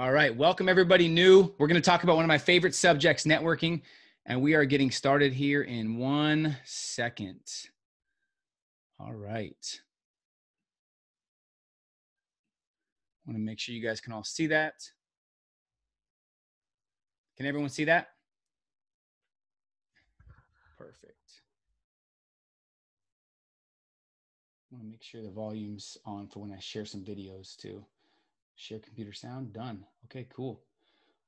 All right. Welcome everybody new. We're going to talk about one of my favorite subjects, networking, and we are getting started here in 1 second. All right. I want to make sure you guys can all see that. Can everyone see that? Perfect. I want to make sure the volume's on for when I share some videos too. Share computer sound, done. Okay, cool.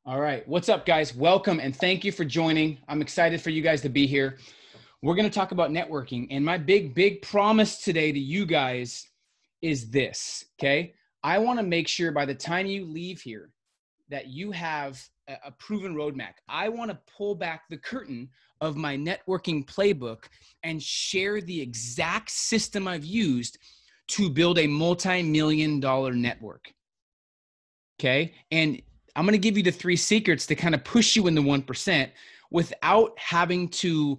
All right, what's up guys? Welcome and thank you for joining. I'm excited for you guys to be here. We're gonna talk about networking, and my big promise today to you guys is this, okay? I wanna make sure by the time you leave here that you have a proven roadmap. I wanna pull back the curtain of my networking playbook and share the exact system I've used to build a multi-million-dollar network. Okay. And I'm going to give you the 3 secrets to kind of push you in the 1% without having to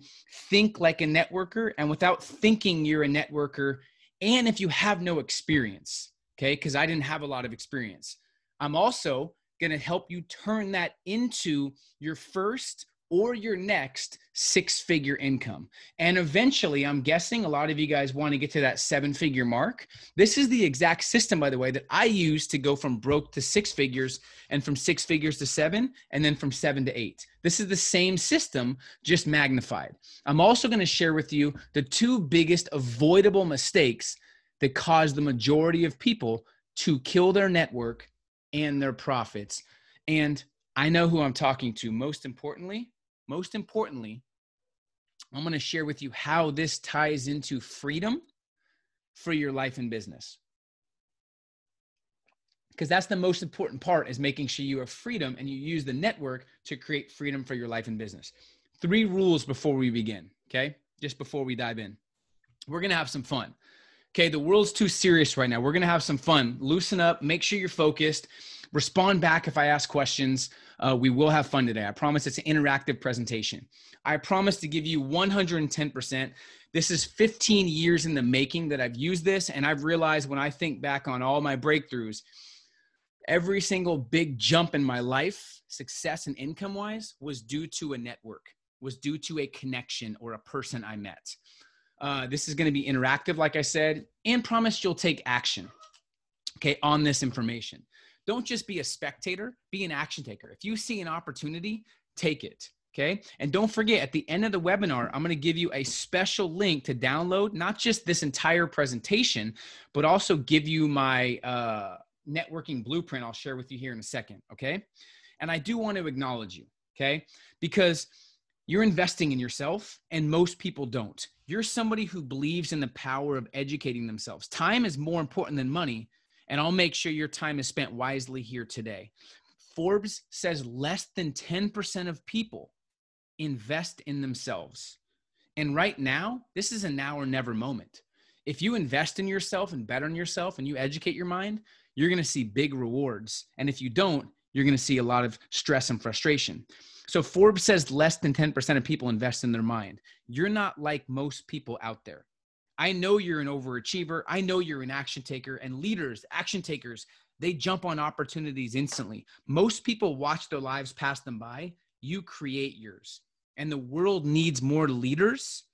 think like a networker and without thinking you're a networker. And if you have no experience, okay, because I didn't have a lot of experience, I'm also going to help you turn that into your first or your next 6-figure income. And eventually, I'm guessing a lot of you guys want to get to that 7-figure mark. This is the exact system, by the way, that I use to go from broke to 6 figures and from 6 figures to 7, and then from 7 to 8. This is the same system, just magnified. I'm also going to share with you the 2 biggest avoidable mistakes that cause the majority of people to kill their network and their profits. And I know who I'm talking to. Most importantly, I'm going to share with you how this ties into freedom for your life and business. Because that's the most important part, is making sure you have freedom and you use the network to create freedom for your life and business. 3 rules before we begin, okay? Just before we dive in. We're going to have some fun. Okay, the world's too serious right now. We're going to have some fun. Loosen up. Make sure you're focused. Respond back if I ask questions. We will have fun today. I promise it's an interactive presentation. I promise to give you 110%. This is 15 years in the making that I've used this, and I've realized when I think back on all my breakthroughs, every single big jump in my life, success and income-wise, was due to a network, was due to a connection or a person I met. This is going to be interactive, like I said, and promise you'll take action, okay, on this information. Don't just be a spectator, be an action taker. If you see an opportunity, take it, okay? And don't forget, at the end of the webinar, I'm going to give you a special link to download, not just this entire presentation, but also give you my networking blueprint I'll share with you here in a second, okay? And I do want to acknowledge you, okay? Because you're investing in yourself, and most people don't. You're somebody who believes in the power of educating themselves. Time is more important than money, and I'll make sure your time is spent wisely here today. Forbes says less than 10% of people invest in themselves. And right now, this is a now or never moment. If you invest in yourself and bet on yourself and you educate your mind, you're going to see big rewards. And if you don't, you're going to see a lot of stress and frustration. So Forbes says less than 10% of people invest in their mind. You're not like most people out there. I know you're an overachiever. I know you're an action taker, and leaders, action takers, they jump on opportunities instantly. Most people watch their lives pass them by. You create yours. And the world needs more leaders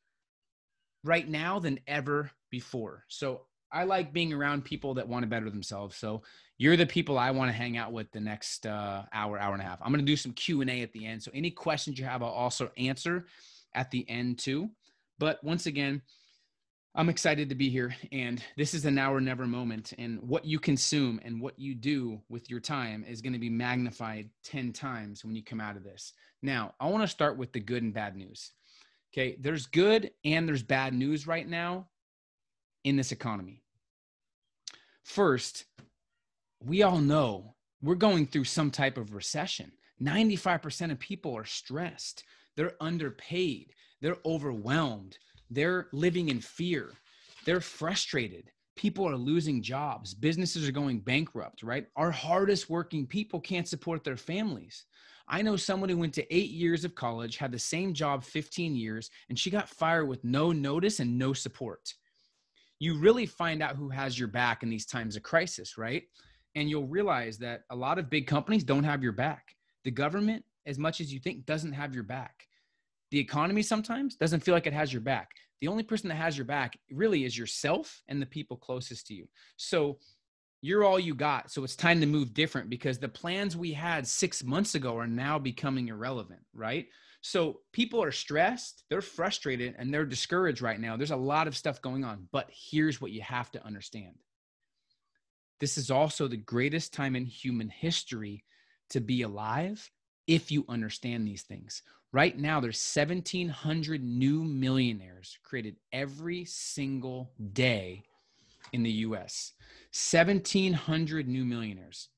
right now than ever before. So I like being around people that want to better themselves. So you're the people I want to hang out with the next hour and a half. I'm going to do some Q&A at the end. So any questions you have, I'll also answer at the end too. But once again, I'm excited to be here, and this is a now or never moment, and what you consume and what you do with your time is going to be magnified 10 times when you come out of this. Now, I want to start with the good and bad news. Okay, there's good and there's bad news right now in this economy. First, we all know we're going through some type of recession. 95% of people are stressed. They're underpaid. They're overwhelmed. They're living in fear. They're frustrated. People are losing jobs. Businesses are going bankrupt, right? Our hardest working people can't support their families. I know someone who went to 8 years of college, had the same job 15 years, and she got fired with no notice and no support. You really find out who has your back in these times of crisis, right? And you'll realize that a lot of big companies don't have your back. The government, as much as you think, doesn't have your back. The economy sometimes doesn't feel like it has your back. The only person that has your back really is yourself and the people closest to you. So you're all you got. So it's time to move different, because the plans we had 6 months ago are now becoming irrelevant, right? So people are stressed, they're frustrated, and they're discouraged right now. There's a lot of stuff going on, but here's what you have to understand. This is also the greatest time in human history to be alive if you understand these things. Right now, there's 1,700 new millionaires created every single day in the US. 1,700 new millionaires,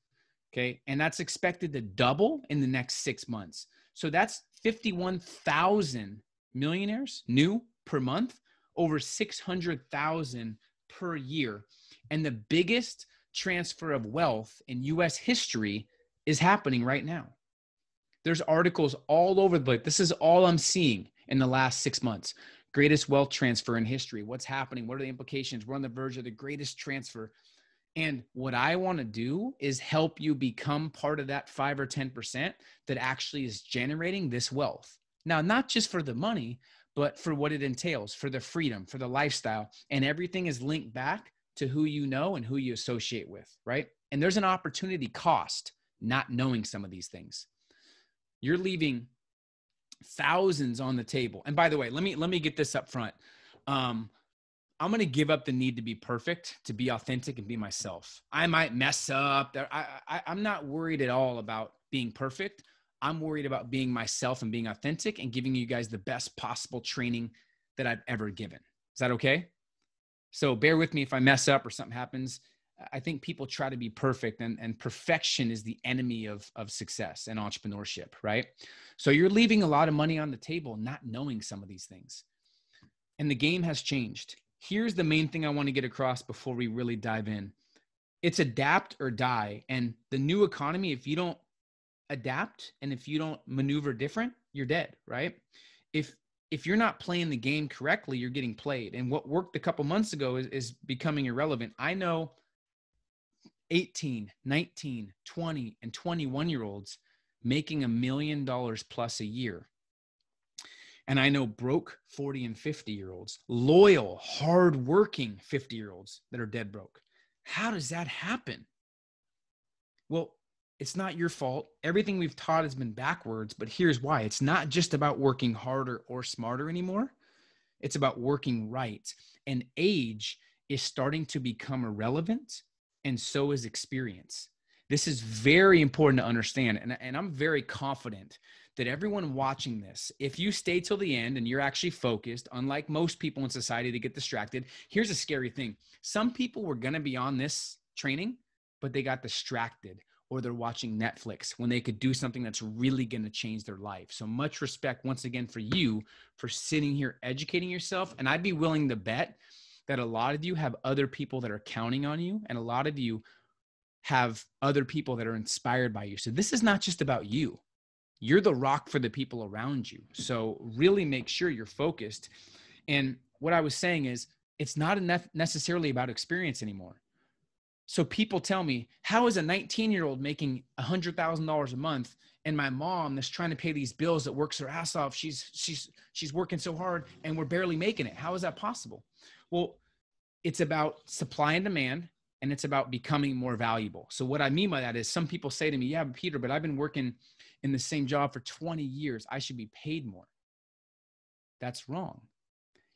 okay? And that's expected to double in the next 6 months. So that's 51,000 millionaires new per month, over 600,000 per year. And the biggest transfer of wealth in US history is happening right now. There's articles all over the place. This is all I'm seeing in the last 6 months. Greatest wealth transfer in history. What's happening? What are the implications? We're on the verge of the greatest transfer. And what I want to do is help you become part of that 5 or 10% that actually is generating this wealth. Now, not just for the money, but for what it entails, for the freedom, for the lifestyle. And everything is linked back to who you know and who you associate with, right? And there's an opportunity cost not knowing some of these things. You're leaving thousands on the table. And by the way, let me get this up front. I'm going to give up the need to be perfect, to be authentic and be myself. I might mess up. I'm not worried at all about being perfect. I'm worried about being myself and being authentic and giving you guys the best possible training that I've ever given. Is that okay? So bear with me if I mess up or something happens. I think people try to be perfect, and perfection is the enemy of success and entrepreneurship, right? So you're leaving a lot of money on the table not knowing some of these things. And the game has changed. Here's the main thing I want to get across before we really dive in. It's adapt or die. And the new economy, if you don't adapt and if you don't maneuver different, you're dead, right? If you're not playing the game correctly, you're getting played. And what worked a couple months ago is becoming irrelevant. I know 18, 19, 20, and 21-year-olds making $1 million plus a year. And I know broke 40 and 50-year-olds, loyal, hardworking 50-year-olds that are dead broke. How does that happen? Well, it's not your fault. Everything we've taught has been backwards, but here's why. It's not just about working harder or smarter anymore. It's about working right. And age is starting to become irrelevant, and so is experience. This is very important to understand. And I'm very confident that everyone watching this, if you stay till the end and you're actually focused, unlike most people in society that get distracted, here's a scary thing. Some people were going to be on this training, but they got distracted, or they're watching Netflix when they could do something that's really going to change their life. So much respect once again for you for sitting here educating yourself. And I'd be willing to bet that a lot of you have other people that are counting on you, and a lot of you have other people that are inspired by you. So this is not just about you. You're the rock for the people around you. So really make sure you're focused. And what I was saying is, it's not necessarily about experience anymore. So people tell me, how is a 19-year-old making $100,000 a month, and my mom that's trying to pay these bills that works her ass off, she's working so hard and we're barely making it? How is that possible? Well, it's about supply and demand, and it's about becoming more valuable. So what I mean by that is, some people say to me, yeah, Peter, but I've been working in the same job for 20 years. I should be paid more. That's wrong.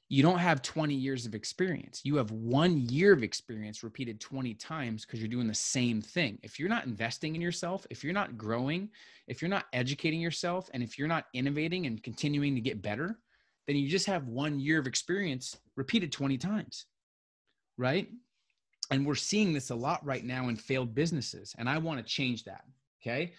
You don't have 20 years of experience. You have 1 year of experience repeated 20 times because you're doing the same thing. If you're not investing in yourself, if you're not growing, if you're not educating yourself, and if you're not innovating and continuing to get better, then you just have 1 year of experience repeated 20 times, right? And we're seeing this a lot right now in failed businesses, and I want to change that, okay?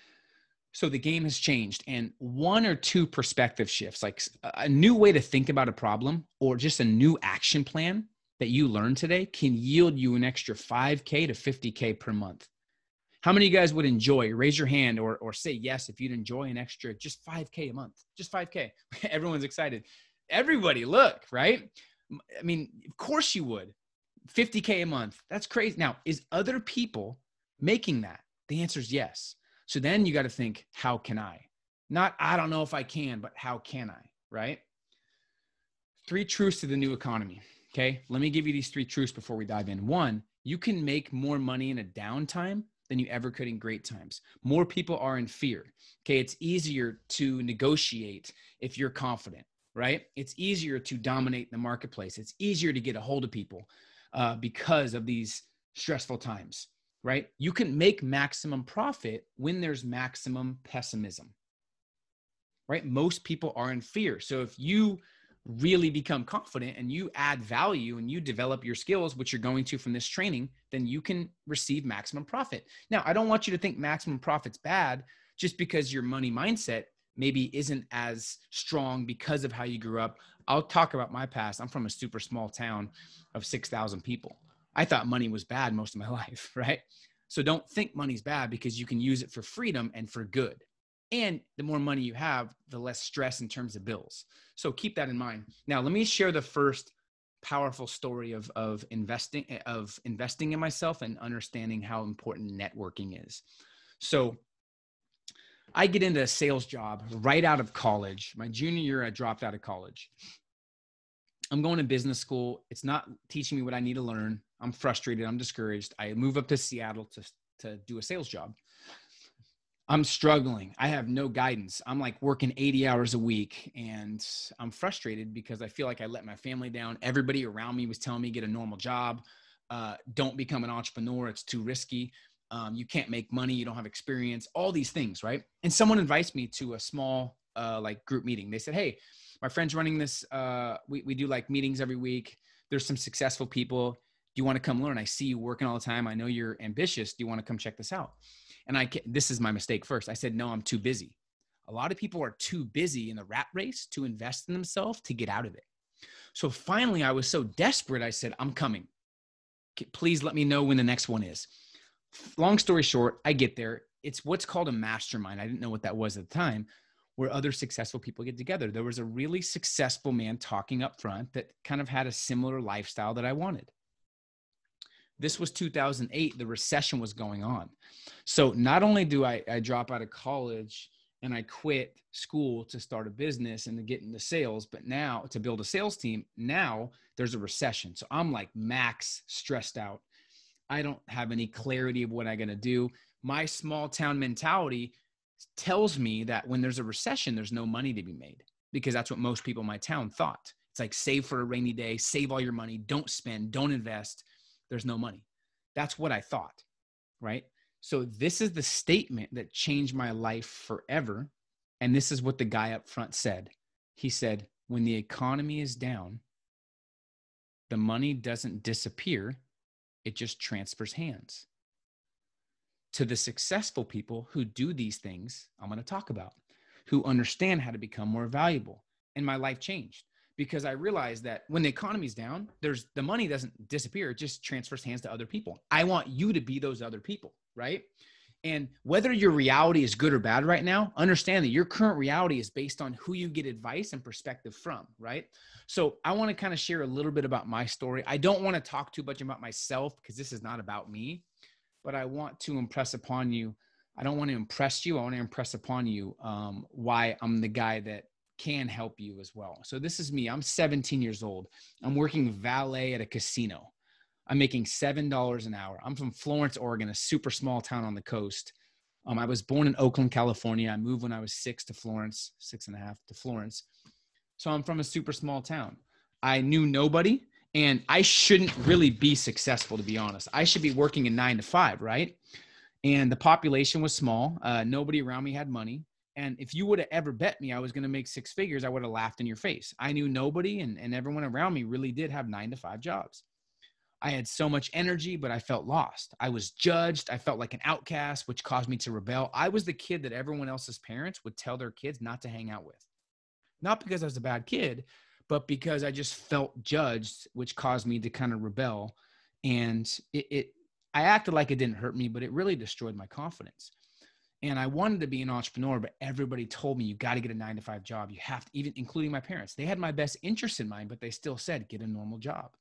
So the game has changed, and 1 or 2 perspective shifts, like a new way to think about a problem or just a new action plan that you learn today, can yield you an extra $5K to $50K per month. How many of you guys would enjoy, raise your hand or say yes if you'd enjoy an extra just $5K a month, just $5K. Everyone's excited. Everybody, look, right? I mean, of course you would. $50K a month. That's crazy. Now, is other people making that? The answer is yes. So then you got to think, how can I? Not, I don't know if I can, but how can I, right? 3 truths to the new economy. Okay. Let me give you these 3 truths before we dive in. 1, you can make more money in a downtime than you ever could in great times. More people are in fear. Okay. It's easier to negotiate if you're confident, right? It's easier to dominate the marketplace. It's easier to get a hold of people because of these stressful times, right? You can make maximum profit when there's maximum pessimism, right? Most people are in fear. So if you really become confident and you add value and you develop your skills, which you're going to from this training, then you can receive maximum profit. Now, I don't want you to think maximum profit's bad just because your money mindset maybe isn't as strong because of how you grew up. I'll talk about my past. I'm from a super small town of 6,000 people. I thought money was bad most of my life, right? So don't think money's bad, because you can use it for freedom and for good. And the more money you have, the less stress in terms of bills. So keep that in mind. Now, let me share the first powerful story of investing in myself and understanding how important networking is. So I get into a sales job right out of college. My junior year, I dropped out of college. I'm going to business school. It's not teaching me what I need to learn. I'm frustrated. I'm discouraged. I move up to Seattle to do a sales job. I'm struggling. I have no guidance. I'm like working 80 hours a week, and I'm frustrated because I feel like I let my family down. Everybody around me was telling me, get a normal job. Don't become an entrepreneur. It's too risky. You can't make money. You don't have experience, all these things. Right. And someone invites me to a small, like group meeting. They said, hey, my friend's running this. We do like meetings every week. There's some successful people. Do you want to come learn? I see you working all the time. I know you're ambitious. Do you want to come check this out? And this is my mistake first. I said, no, I'm too busy. A lot of people are too busy in the rat race to invest in themselves to get out of it. So finally, I was so desperate. I said, I'm coming. Please let me know when the next one is. Long story short, I get there. It's what's called a mastermind. I didn't know what that was at the time, where other successful people get together. There was a really successful man talking up front that kind of had a similar lifestyle that I wanted. This was 2008. The recession was going on. So not only do I drop out of college and I quit school to start a business and to get into sales, but now to build a sales team, now there's a recession. So I'm like max stressed out. I don't have any clarity of what I'm going to do. My small town mentality tells me that when there's a recession, there's no money to be made, because that's what most people in my town thought. It's like, save for a rainy day, save all your money, don't spend, don't invest. There's no money. That's what I thought, right? So this is the statement that changed my life forever. And this is what the guy up front said. He said, when the economy is down, the money doesn't disappear. It just transfers hands. To the successful people who do these things I'm going to talk about, who understand how to become more valuable. And my life changed, because I realized that when the economy's down, the money doesn't disappear. It just transfers hands to other people. I want you to be those other people, right? And whether your reality is good or bad right now, understand that your current reality is based on who you get advice and perspective from, right? So I want to kind of share a little bit about my story. I don't want to talk too much about myself, because this is not about me, but I want to impress upon you. I don't want to impress you. I want to impress upon you why I'm the guy that can help you as well. So this is me. I'm 17 years old. I'm working valet at a casino. I'm making $7 an hour. I'm from Florence, Oregon, a super small town on the coast. I was born in Oakland, California. I moved when I was 6.5 to Florence. So I'm from a super small town. I knew nobody, and I shouldn't really be successful, to be honest. I should be working a 9 to 5, right? And the population was small. Nobody around me had money. And if you would have ever bet me I was going to make 6 figures, I would have laughed in your face. I knew nobody, and everyone around me really did have 9 to 5 jobs. I had so much energy, but I felt lost. I was judged. I felt like an outcast, which caused me to rebel. I was the kid that everyone else's parents would tell their kids not to hang out with. Not because I was a bad kid, but because I just felt judged, which caused me to kind of rebel. And I acted like it didn't hurt me, but it really destroyed my confidence. And I wanted to be an entrepreneur, but everybody told me, you got to get a 9 to 5 job. You have to, even including my parents. They had my best interest in mind, but they still said, get a normal job.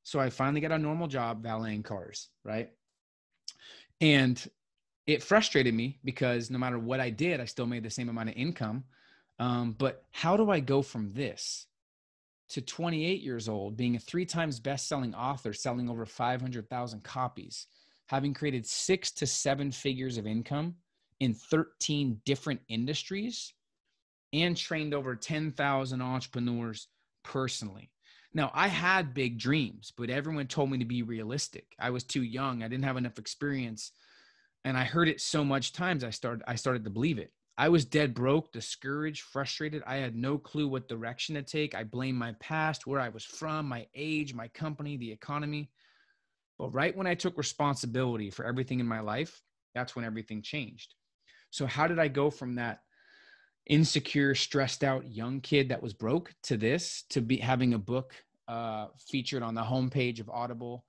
So I finally got a normal job valeting cars, right? And it frustrated me because no matter what I did, I still made the same amount of income. But how do I go from this to 28 years old, being a 3 times best-selling author, selling over 500,000 copies, having created 6 to 7 figures of income in 13 different industries, and trained over 10,000 entrepreneurs personally? Now, I had big dreams, but everyone told me to be realistic. I was too young. I didn't have enough experience. And I heard it so much times, I started to believe it. I was dead broke, discouraged, frustrated. I had no clue what direction to take. I blamed my past, where I was from, my age, my company, the economy. But right when I took responsibility for everything in my life, that's when everything changed. So how did I go from that insecure, stressed out young kid that was broke to this, to be having a book featured on the homepage of Audible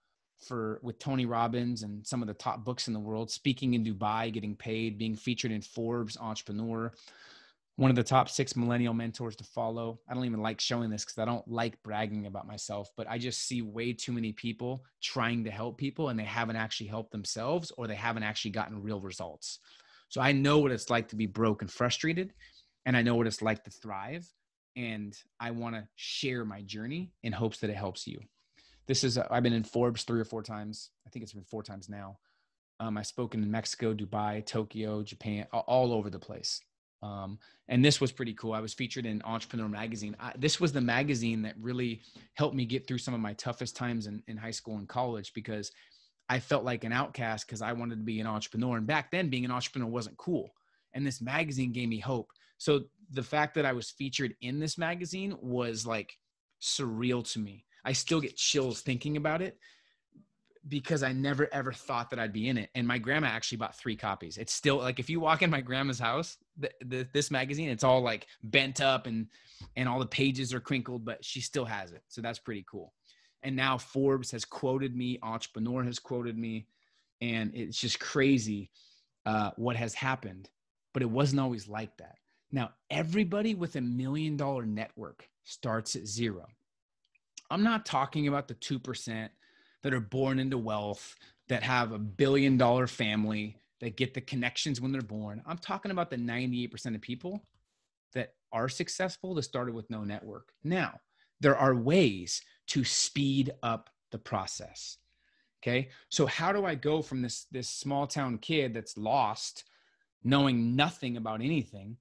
with Tony Robbins and some of the top books in the world, speaking in Dubai, getting paid, being featured in Forbes Entrepreneur, one of the top 6 millennial mentors to follow. I don't even like showing this because I don't like bragging about myself, but I just see way too many people trying to help people and they haven't actually helped themselves, or they haven't actually gotten real results. So I know what it's like to be broke and frustrated, and I know what it's like to thrive. And I want to share my journey in hopes that it helps you. I've been in Forbes 3 or 4 times. I think it's been 4 times now. I've spoken in Mexico, Dubai, Tokyo, Japan, all over the place. And this was pretty cool. I was featured in Entrepreneur Magazine. This was the magazine that really helped me get through some of my toughest times in high school and college, because I felt like an outcast because I wanted to be an entrepreneur. And back then, being an entrepreneur wasn't cool. And this magazine gave me hope. So the fact that I was featured in this magazine was like surreal to me. I still get chills thinking about it, because I never ever thought that I'd be in it. And my grandma actually bought 3 copies. It's still like, if you walk in my grandma's house, this magazine, it's all like bent up and all the pages are crinkled, but she still has it. So that's pretty cool. And now Forbes has quoted me, Entrepreneur has quoted me, and it's just crazy what has happened. But it wasn't always like that. Now, everybody with $1 million network starts at 0. I'm not talking about the 2% that are born into wealth, that have $1 billion family, that get the connections when they're born. I'm talking about the 98% of people that are successful that started with no network. Now, there are ways to speed up the process. Okay. So how do I go from this small town kid that's lost, knowing nothing about anything,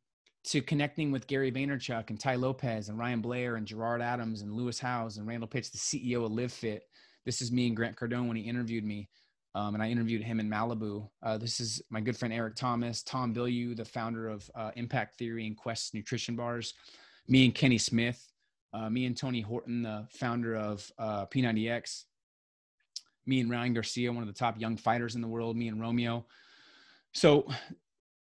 to connecting with Gary Vaynerchuk and Tai Lopez and Ryan Blair and Gerard Adams and Lewis Howes and Randall Pitts, the CEO of LiveFit? This is me and Grant Cardone when he interviewed me, and I interviewed him in Malibu. This is my good friend Eric Thomas, Tom Bilyeu, the founder of Impact Theory and Quest Nutrition Bars, me and Kenny Smith, me and Tony Horton, the founder of P90X, me and Ryan Garcia, one of the top young fighters in the world, me and Romeo. So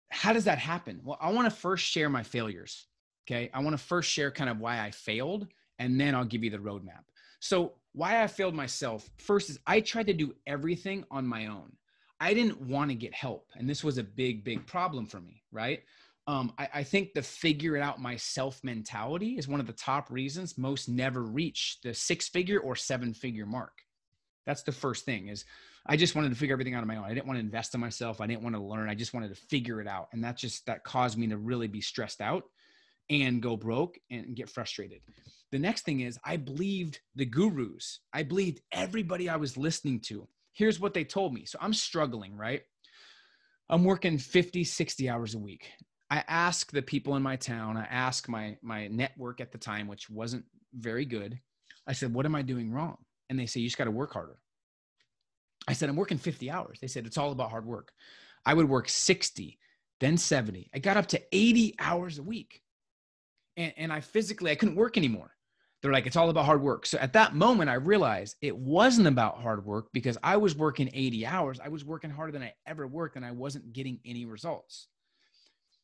how does that happen? Well, I want to first share my failures. Okay. I want to first share kind of why I failed, and then I'll give you the roadmap. So why I failed myself first is I tried to do everything on my own. I didn't want to get help. And this was a big, big problem for me. Right. I think the figure it out myself mentality is one of the top reasons most never reach the 6-figure or 7-figure mark. That's the first thing, is I just wanted to figure everything out on my own. I didn't want to invest in myself. I didn't want to learn. I just wanted to figure it out. And that caused me to really be stressed out and go broke and get frustrated. The next thing is I believed the gurus. I believed everybody I was listening to. Here's what they told me. So I'm struggling, right? I'm working 50, 60 hours a week. I ask the people in my town, I ask my network at the time, which wasn't very good. I said, what am I doing wrong? And they say, you just got to work harder. I said, I'm working 50 hours. They said, it's all about hard work. I would work 60, then 70. I got up to 80 hours a week. And I couldn't work anymore. They're like, it's all about hard work. So at that moment, I realized it wasn't about hard work, because I was working 80 hours. I was working harder than I ever worked, and I wasn't getting any results.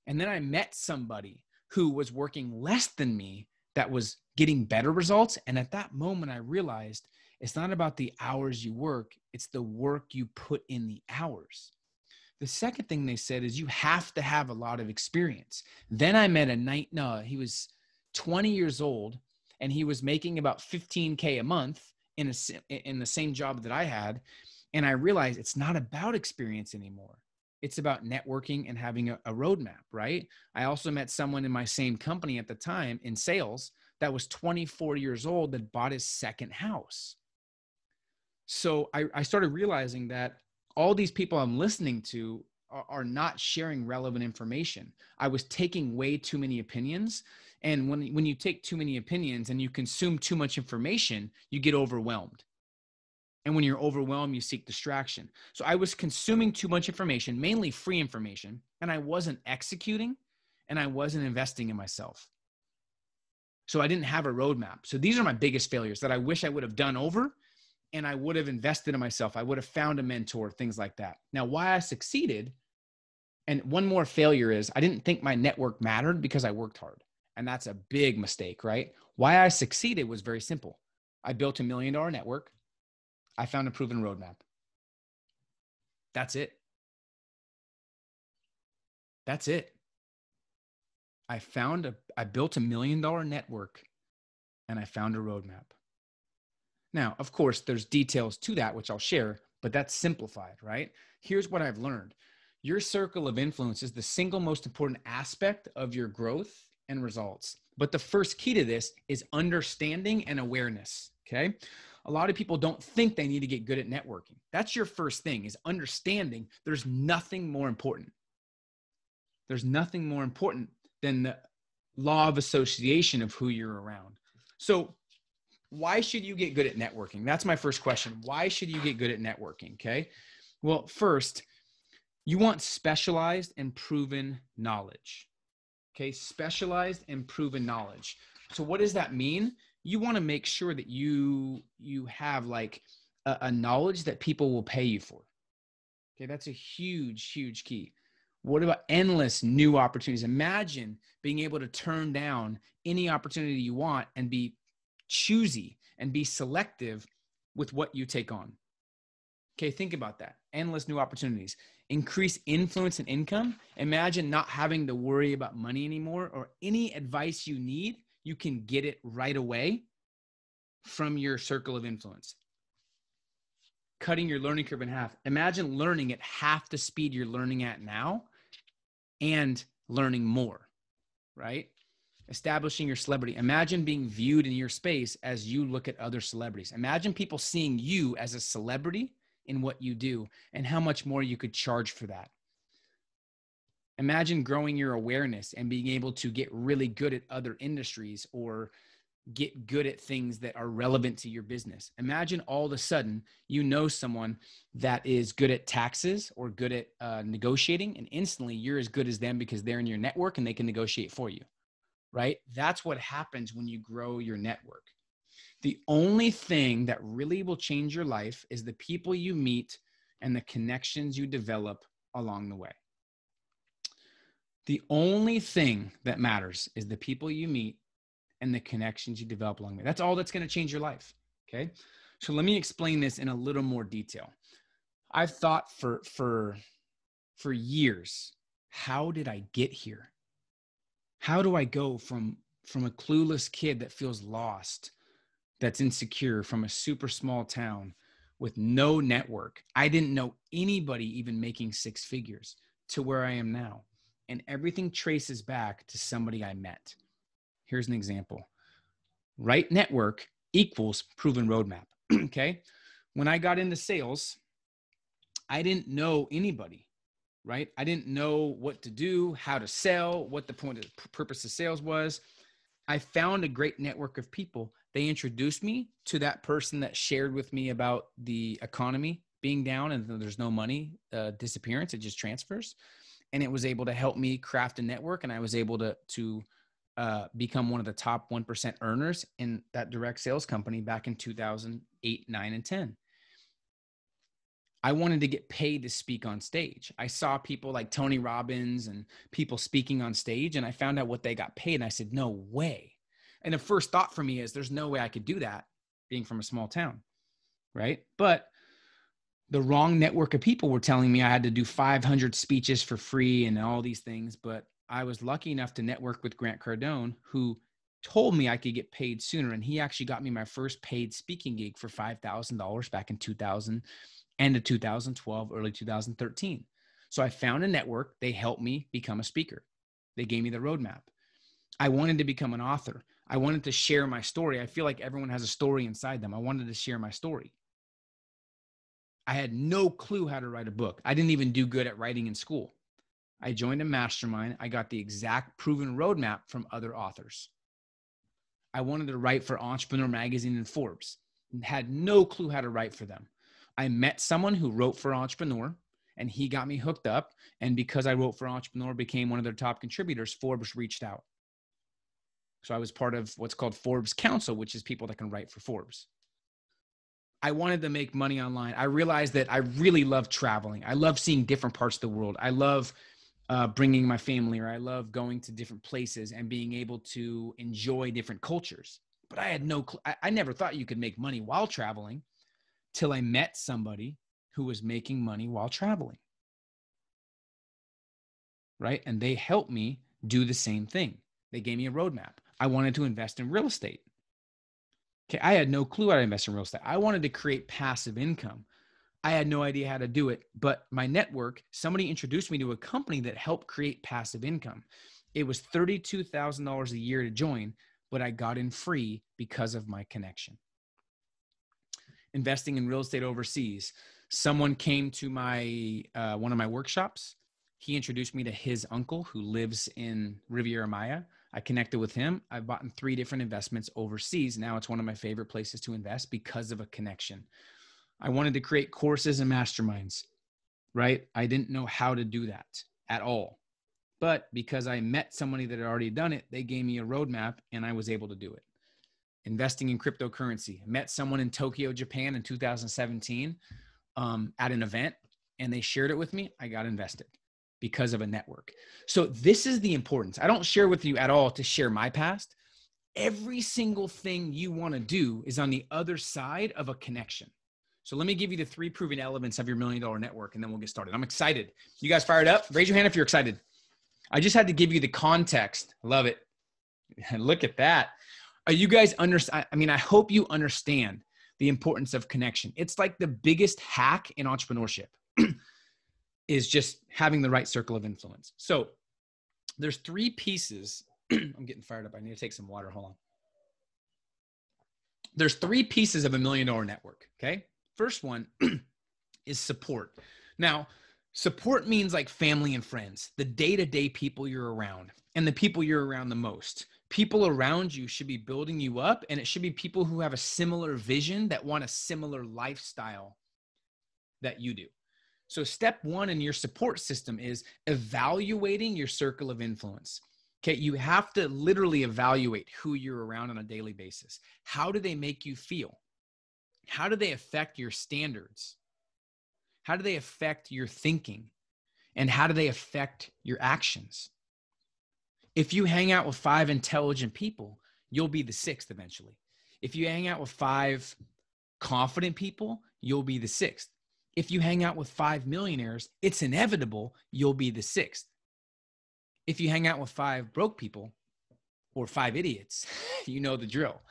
And then I met somebody who was working less than me that was getting better results. And at that moment, I realized it's not about the hours you work. It's the work you put in the hours. The second thing they said is you have to have a lot of experience. Then I met he was 20 years old, and he was making about $15K a month in the same job that I had. And I realized it's not about experience anymore. It's about networking and having a roadmap, right? I also met someone in my same company at the time in sales that was 24 years old that bought his second house. So I started realizing that all these people I'm listening to are not sharing relevant information. I was taking way too many opinions. And when you take too many opinions and you consume too much information, you get overwhelmed. And when you're overwhelmed, you seek distraction. So I was consuming too much information, mainly free information, and I wasn't executing and I wasn't investing in myself. So I didn't have a roadmap. So these are my biggest failures that I wish I would have done over, and I would have invested in myself. I would have found a mentor, things like that. Now, why I succeeded, and one more failure is I didn't think my network mattered because I worked hard. And that's a big mistake, right? Why I succeeded was very simple. I built $1 million network. I found a proven roadmap. That's it. That's it. I built $1 million network and I found a roadmap. Now, of course, there's details to that, which I'll share, but that's simplified, right? Here's what I've learned. Your circle of influence is the single most important aspect of your growth and results. But the first key to this is understanding and awareness, okay? A lot of people don't think they need to get good at networking. That's your first thing, is understanding there's nothing more important. There's nothing more important than the law of association of who you're around. So why should you get good at networking? That's my first question. Why should you get good at networking? Okay. Well, first, you want specialized and proven knowledge. Okay. Specialized and proven knowledge. So what does that mean? You want to make sure that you have like a knowledge that people will pay you for. Okay. That's a huge, huge key. What about endless new opportunities? Imagine being able to turn down any opportunity you want and be choosy and be selective with what you take on. Okay, think about that. Endless new opportunities. Increase influence and income. Imagine not having to worry about money anymore, or any advice you need, you can get it right away from your circle of influence. Cutting your learning curve in half. Imagine learning at half the speed you're learning at now and learning more, right? Establishing your celebrity. Imagine being viewed in your space as you look at other celebrities. Imagine people seeing you as a celebrity in what you do and how much more you could charge for that. Imagine growing your awareness and being able to get really good at other industries or get good at things that are relevant to your business. Imagine all of a sudden, you know someone that is good at taxes or good at negotiating, and instantly you're as good as them because they're in your network and they can negotiate for you, right? That's what happens when you grow your network. The only thing that really will change your life is the people you meet and the connections you develop along the way. The only thing that matters is the people you meet and the connections you develop along the way. That's all that's going to change your life. Okay. So let me explain this in a little more detail. I've thought for years, how did I get here? How do I go from a clueless kid that feels lost, that's insecure, from a super small town with no network? I didn't know anybody even making six figures, to where I am now. And everything traces back to somebody I met. Here's an example. Right network equals proven roadmap. Okay. When I got into sales, I didn't know anybody, right? I didn't know what to do, how to sell, what the point of purpose of sales was. I found a great network of people. They introduced me to that person that shared with me about the economy being down and there's no money disappearance. It just transfers. And it was able to help me craft a network. And I was able to become one of the top 1% earners in that direct sales company back in 2008, 9, and 10. I wanted to get paid to speak on stage. I saw people like Tony Robbins and people speaking on stage, and I found out what they got paid. And I said, no way. And the first thought for me is there's no way I could do that being from a small town, right? But the wrong network of people were telling me I had to do 500 speeches for free and all these things. But I was lucky enough to network with Grant Cardone, who told me I could get paid sooner. And he actually got me my first paid speaking gig for $5,000 back in 2000. end of 2012, early 2013. So I found a network. They helped me become a speaker. They gave me the roadmap. I wanted to become an author. I wanted to share my story. I feel like everyone has a story inside them. I wanted to share my story. I had no clue how to write a book. I didn't even do good at writing in school. I joined a mastermind. I got the exact proven roadmap from other authors. I wanted to write for Entrepreneur Magazine and Forbes. Had no clue how to write for them. I met someone who wrote for Entrepreneur, and he got me hooked up. And because I wrote for Entrepreneur, became one of their top contributors, Forbes reached out. So I was part of what's called Forbes Council, which is people that can write for Forbes. I wanted to make money online. I realized that I really love traveling. I love seeing different parts of the world. I love bringing my family, or I love going to different places and being able to enjoy different cultures. But I had no clue. I never thought you could make money while traveling till I met somebody who was making money while traveling. Right? And they helped me do the same thing. They gave me a roadmap. I wanted to invest in real estate. Okay, I had no clue how to invest in real estate. I wanted to create passive income. I had no idea how to do it, but my network, somebody introduced me to a company that helped create passive income. It was $32,000 a year to join, but I got in free because of my connection. Investing in real estate overseas. Someone came to my one of my workshops. He introduced me to his uncle who lives in Riviera Maya. I connected with him. I've bought in 3 different investments overseas. Now it's one of my favorite places to invest because of a connection. I wanted to create courses and masterminds, right? I didn't know how to do that at all. But because I met somebody that had already done it, they gave me a roadmap and I was able to do it. Investing in cryptocurrency. Met someone in Tokyo, Japan in 2017 at an event, and they shared it with me. I got invested because of a network. So this is the importance. I don't share with you at all to share my past. Every single thing you want to do is on the other side of a connection. So let me give you the 3 proven elements of your $1 million network, and then we'll get started. I'm excited. You guys fired up? Raise your hand if you're excited. I just had to give you the context. I love it. Look at that. Are you guys understand? I mean, I hope you understand the importance of connection. It's like the biggest hack in entrepreneurship is just having the right circle of influence. So there's 3 pieces. I'm getting fired up. I need to take some water. Hold on. There's 3 pieces of $1 million network. Okay. First one is support. Now, support means like family and friends, the day-to-day people you're around and the people you're around the most. People around you should be building you up, and it should be people who have a similar vision that want a similar lifestyle that you do. So step 1 in your support system is evaluating your circle of influence. Okay, you have to literally evaluate who you're around on a daily basis. How do they make you feel? How do they affect your standards? How do they affect your thinking? And how do they affect your actions? If you hang out with 5 intelligent people, you'll be the 6th eventually. If you hang out with 5 confident people, you'll be the 6th. If you hang out with 5 millionaires, it's inevitable you'll be the 6th. If you hang out with 5 broke people or 5 idiots, you know the drill.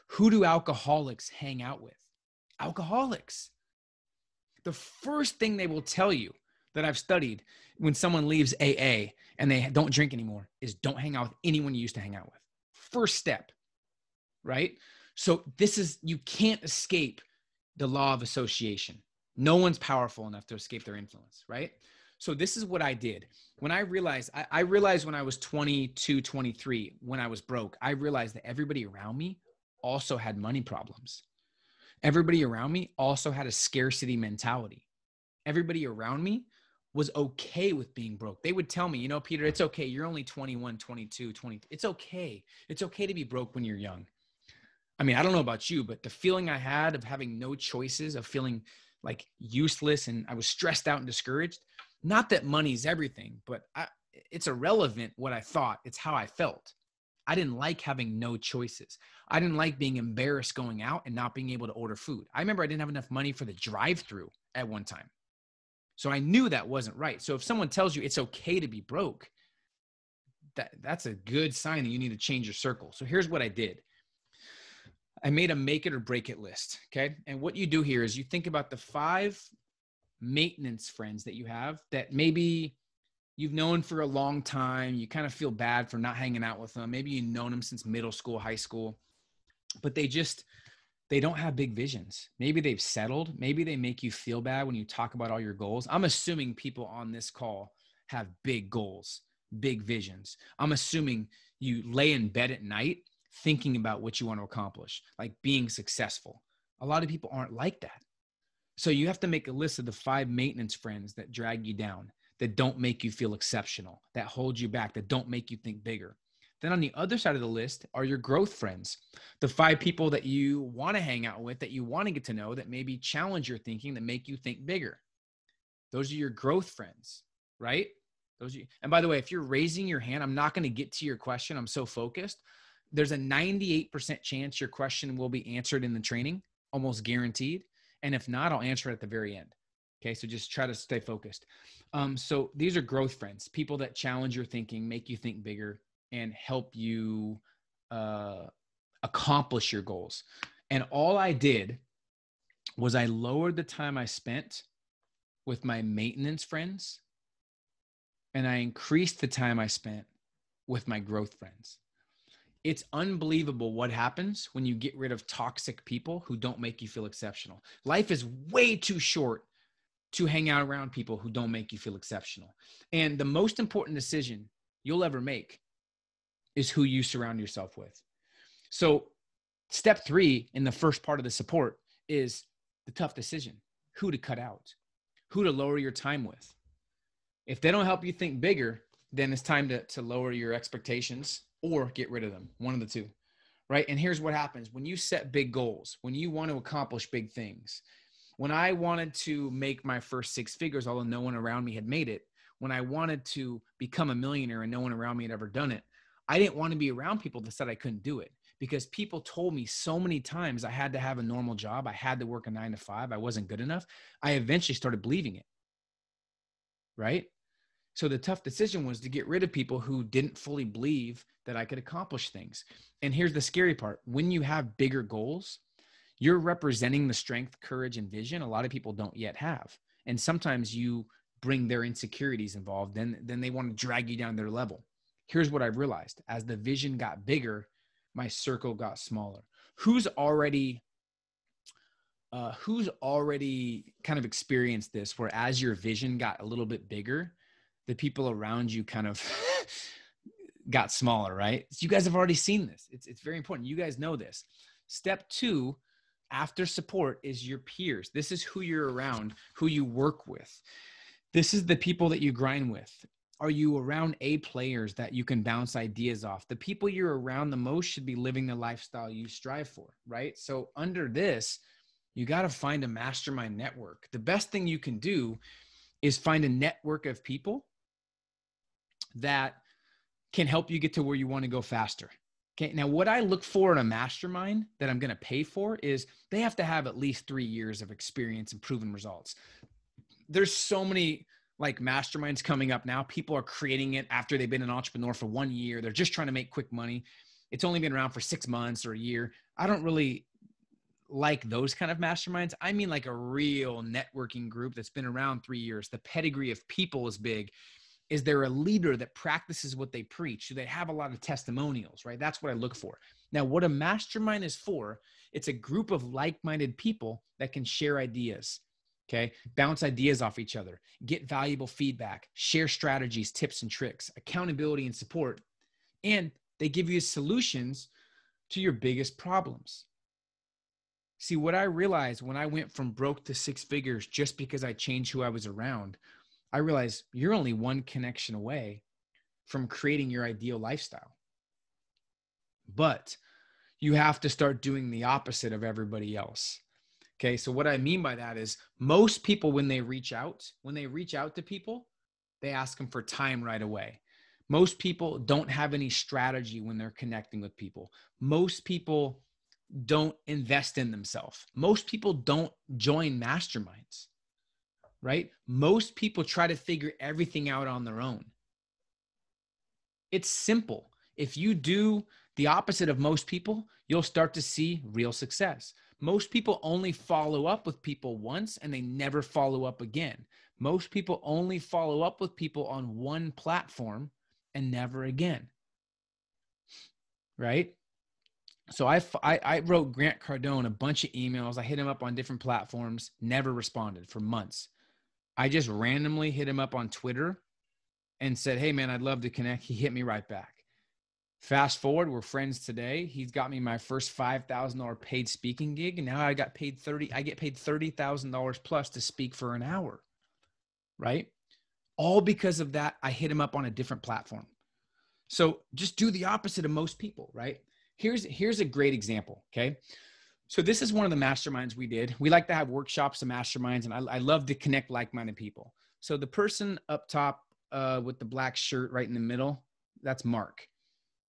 Who do alcoholics hang out with? Alcoholics. The first thing they will tell you that I've studied when someone leaves AA and they don't drink anymore is don't hang out with anyone you used to hang out with. First step, right? So you can't escape the law of association. No one's powerful enough to escape their influence, right? So this is what I did. When I realized when I was 22, 23, when I was broke, I realized that everybody around me also had money problems. Everybody around me also had a scarcity mentality. Everybody around me was okay with being broke. They would tell me, Peter, it's okay. You're only 21, 22, 20. It's okay. It's okay to be broke when you're young. I mean, I don't know about you, but the feeling I had of having no choices, of feeling like useless, and I was stressed out and discouraged. Not that money's everything, but it's irrelevant what I thought. It's how I felt. I didn't like having no choices. I didn't like being embarrassed going out and not being able to order food. I remember I didn't have enough money for the drive-through at one time. So I knew that wasn't right. So if someone tells you it's okay to be broke, that's a good sign that you need to change your circle. So here's what I did. I made a make it or break it list. Okay. And what you do here is you think about the 5 maintenance friends that you have that maybe you've known for a long time. You kind of feel bad for not hanging out with them. Maybe you've known them since middle school, high school, but they don't have big visions. Maybe they've settled. Maybe they make you feel bad when you talk about all your goals. I'm assuming people on this call have big goals, big visions. I'm assuming you lay in bed at night thinking about what you want to accomplish, like being successful. A lot of people aren't like that. So you have to make a list of the 5 maintenance friends that drag you down, that don't make you feel exceptional, that hold you back, that don't make you think bigger. Then on the other side of the list are your growth friends, the 5 people that you want to hang out with, that you want to get to know, that maybe challenge your thinking, that make you think bigger. Those are your growth friends, right? And by the way, if you're raising your hand, I'm not going to get to your question. I'm so focused. There's a 98% chance your question will be answered in the training, almost guaranteed. And if not, I'll answer it at the very end. Okay, so just try to stay focused. So these are growth friends, people that challenge your thinking, make you think bigger, and help you accomplish your goals. And all I did was I lowered the time I spent with my maintenance friends, and I increased the time I spent with my growth friends. It's unbelievable what happens when you get rid of toxic people who don't make you feel exceptional. Life is way too short to hang out around people who don't make you feel exceptional. And the most important decision you'll ever make is who you surround yourself with. So step 3 in the first part of the support is the tough decision, who to cut out, who to lower your time with. If they don't help you think bigger, then it's time to lower your expectations or get rid of them, one of the two, right? And here's what happens. When you set big goals, when you want to accomplish big things, when I wanted to make my first 6 figures, although no one around me had made it, when I wanted to become a millionaire and no one around me had ever done it, I didn't want to be around people that said I couldn't do it, because people told me so many times I had to have a normal job. I had to work a 9 to 5. I wasn't good enough. I eventually started believing it, right? So the tough decision was to get rid of people who didn't fully believe that I could accomplish things. And here's the scary part. When you have bigger goals, you're representing the strength, courage, and vision a lot of people don't yet have. And sometimes you bring their insecurities involved, then they want to drag you down their level. Here's what I've realized. As the vision got bigger, my circle got smaller. Who's already kind of experienced this, where as your vision got a little bit bigger, the people around you kind of got smaller, right? So you guys have already seen this. It's very important. You guys know this. Step 2 after support is your peers. This is who you're around, who you work with. This is the people that you grind with. Are you around A players that you can bounce ideas off? The people you're around the most should be living the lifestyle you strive for, right? So under this, you got to find a mastermind network. The best thing you can do is find a network of people that can help you get to where you want to go faster. Okay. Now, what I look for in a mastermind that I'm going to pay for is they have to have at least 3 years of experience and proven results. There's so many like masterminds coming up now. People are creating it after they've been an entrepreneur for 1 year. They're just trying to make quick money. It's only been around for 6 months or a year. I don't really like those kind of masterminds. I mean like a real networking group that's been around 3 years. The pedigree of people is big. Is there a leader that practices what they preach? Do they have a lot of testimonials, right? That's what I look for. Now, what a mastermind is for, it's a group of like-minded people that can share ideas, okay? Bounce ideas off each other, get valuable feedback, share strategies, tips, and tricks, accountability and support, and they give you solutions to your biggest problems. See, what I realized when I went from broke to 6 figures just because I changed who I was around, I realized you're only one connection away from creating your ideal lifestyle. But you have to start doing the opposite of everybody else. Okay, so what I mean by that is most people, when they reach out to people, they ask them for time right away. Most people don't have any strategy when they're connecting with people. Most people don't invest in themselves. Most people don't join masterminds. Right? Most people try to figure everything out on their own. It's simple. If you do the opposite of most people, you'll start to see real success. Most people only follow up with people once and they never follow up again. Most people only follow up with people on one platform and never again. Right? So I wrote Grant Cardone a bunch of emails. I hit him up on different platforms, never responded for months. I just randomly hit him up on Twitter and said, hey man, I'd love to connect. He hit me right back. Fast forward, we're friends today. He's got me my first $5,000 paid speaking gig. And now I get paid $30,000 plus to speak for an hour, right? All because of that, I hit him up on a different platform. So just do the opposite of most people, right? Here's a great example, okay? So this is one of the masterminds we did. We like to have workshops and masterminds, and I love to connect like-minded people. So the person up top with the black shirt right in the middle, that's Mark.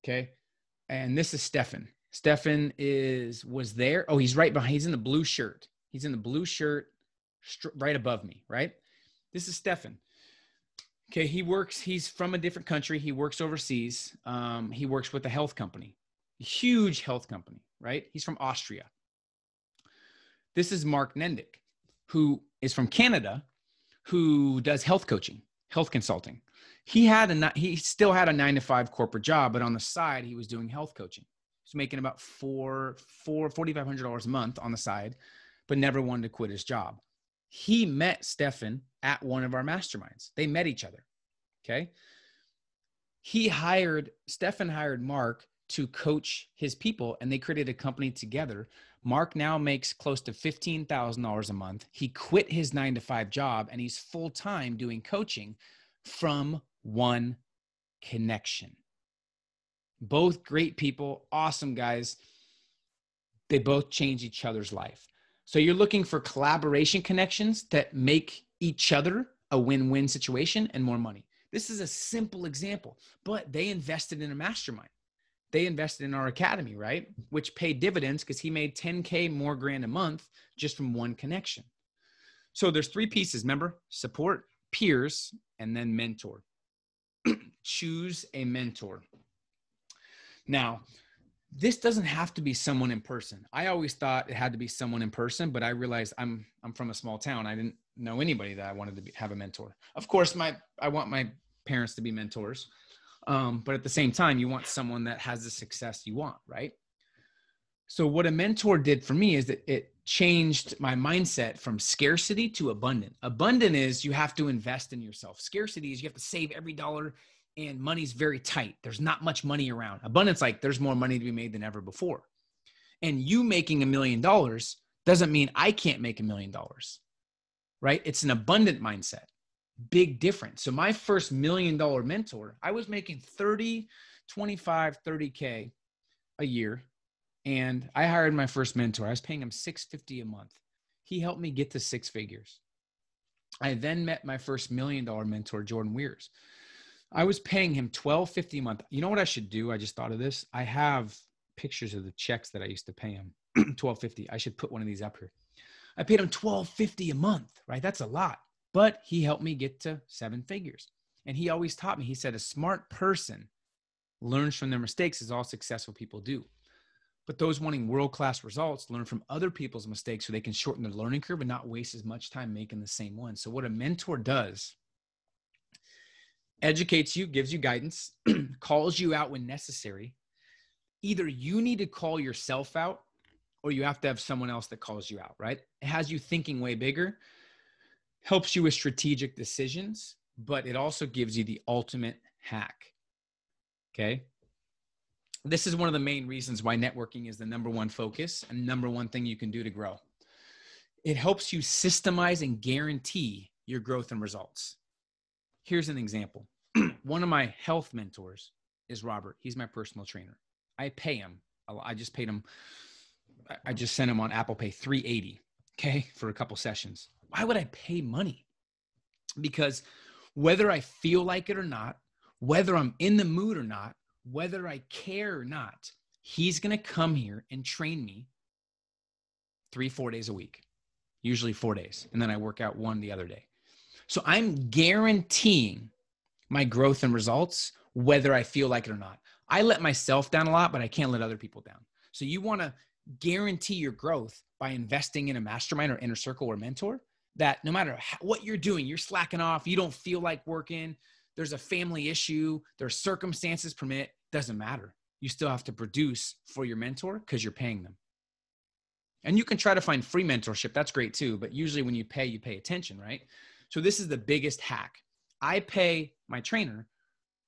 Okay. And this is Stefan. Stefan was there. Oh, he's right behind. He's in the blue shirt. He's in the blue shirt right above me, right? This is Stefan. Okay. He's from a different country. He works overseas. He works with a health company, a huge health company, right? He's from Austria. This is Mark Nendick, who is from Canada, who does health coaching, health consulting. He still had a 9-to-5 corporate job, but on the side, he was doing health coaching. He's making about $4,500 a month on the side, but never wanted to quit his job. He met Stefan at one of our masterminds. They met each other. Okay. Stefan hired Mark to coach his people, and they created a company together. Mark now makes close to $15,000 a month. He quit his 9-to-5 job, and he's full-time doing coaching from one connection. Both great people, awesome guys. They both change each other's life. So you're looking for collaboration connections that make each other a win-win situation and more money. This is a simple example, but they invested in a mastermind. They invested in our academy, right? Which paid dividends because he made $10K more grand a month just from one connection. So there's 3 pieces, remember? Support, peers, and then mentor. Choose a mentor. Now, this doesn't have to be someone in person. I always thought it had to be someone in person, but I realized I'm from a small town. I didn't know anybody that I wanted to have a mentor. Of course, I want my parents to be mentors. But at the same time, you want someone that has the success you want, right? So what a mentor did for me is that it changed my mindset from scarcity to abundant. Abundant is you have to invest in yourself. Scarcity is you have to save every dollar, and money's very tight. There's not much money around. Abundance, like there's more money to be made than ever before. And you making $1 million doesn't mean I can't make $1 million, right? It's an abundant mindset. Big difference. So my first $1 million mentor, I was making 30K a year. And I hired my first mentor. I was paying him $650 a month. He helped me get to 6 figures. I then met my first $1 million mentor, Jordan Weirs. I was paying him $1,250 a month. You know what I should do? I just thought of this. I have pictures of the checks that I used to pay him, $1,250. I should put one of these up here. I paid him $1,250 a month, right? That's a lot. But he helped me get to 7 figures. And he always taught me, he said, a smart person learns from their mistakes, as all successful people do. But those wanting world-class results learn from other people's mistakes so they can shorten their learning curve and not waste as much time making the same one. So what a mentor does, educates you, gives you guidance, calls you out when necessary. Either you need to call yourself out or you have to have someone else that calls you out, right? It has you thinking way bigger, helps you with strategic decisions, but it also gives you the ultimate hack, okay? This is one of the main reasons why networking is the #1 focus and #1 thing you can do to grow. It helps you systemize and guarantee your growth and results. Here's an example. One of my health mentors is Robert. He's my personal trainer. I pay him. I just paid him. I just sent him on Apple Pay $380, okay, for a couple sessions. Why would I pay money? Because whether I feel like it or not, whether I'm in the mood or not, whether I care or not, he's going to come here and train me 3-4 days a week, usually 4 days. And then I work out 1 the other day. So I'm guaranteeing my growth and results, whether I feel like it or not. I let myself down a lot, but I can't let other people down. So you want to guarantee your growth by investing in a mastermind or inner circle or mentor, that no matter what you're doing, you're slacking off, you don't feel like working, there's a family issue, there's circumstances permit, doesn't matter. You still have to produce for your mentor because you're paying them. And you can try to find free mentorship. That's great too. But usually when you pay attention, right? So this is the biggest hack. I pay my trainer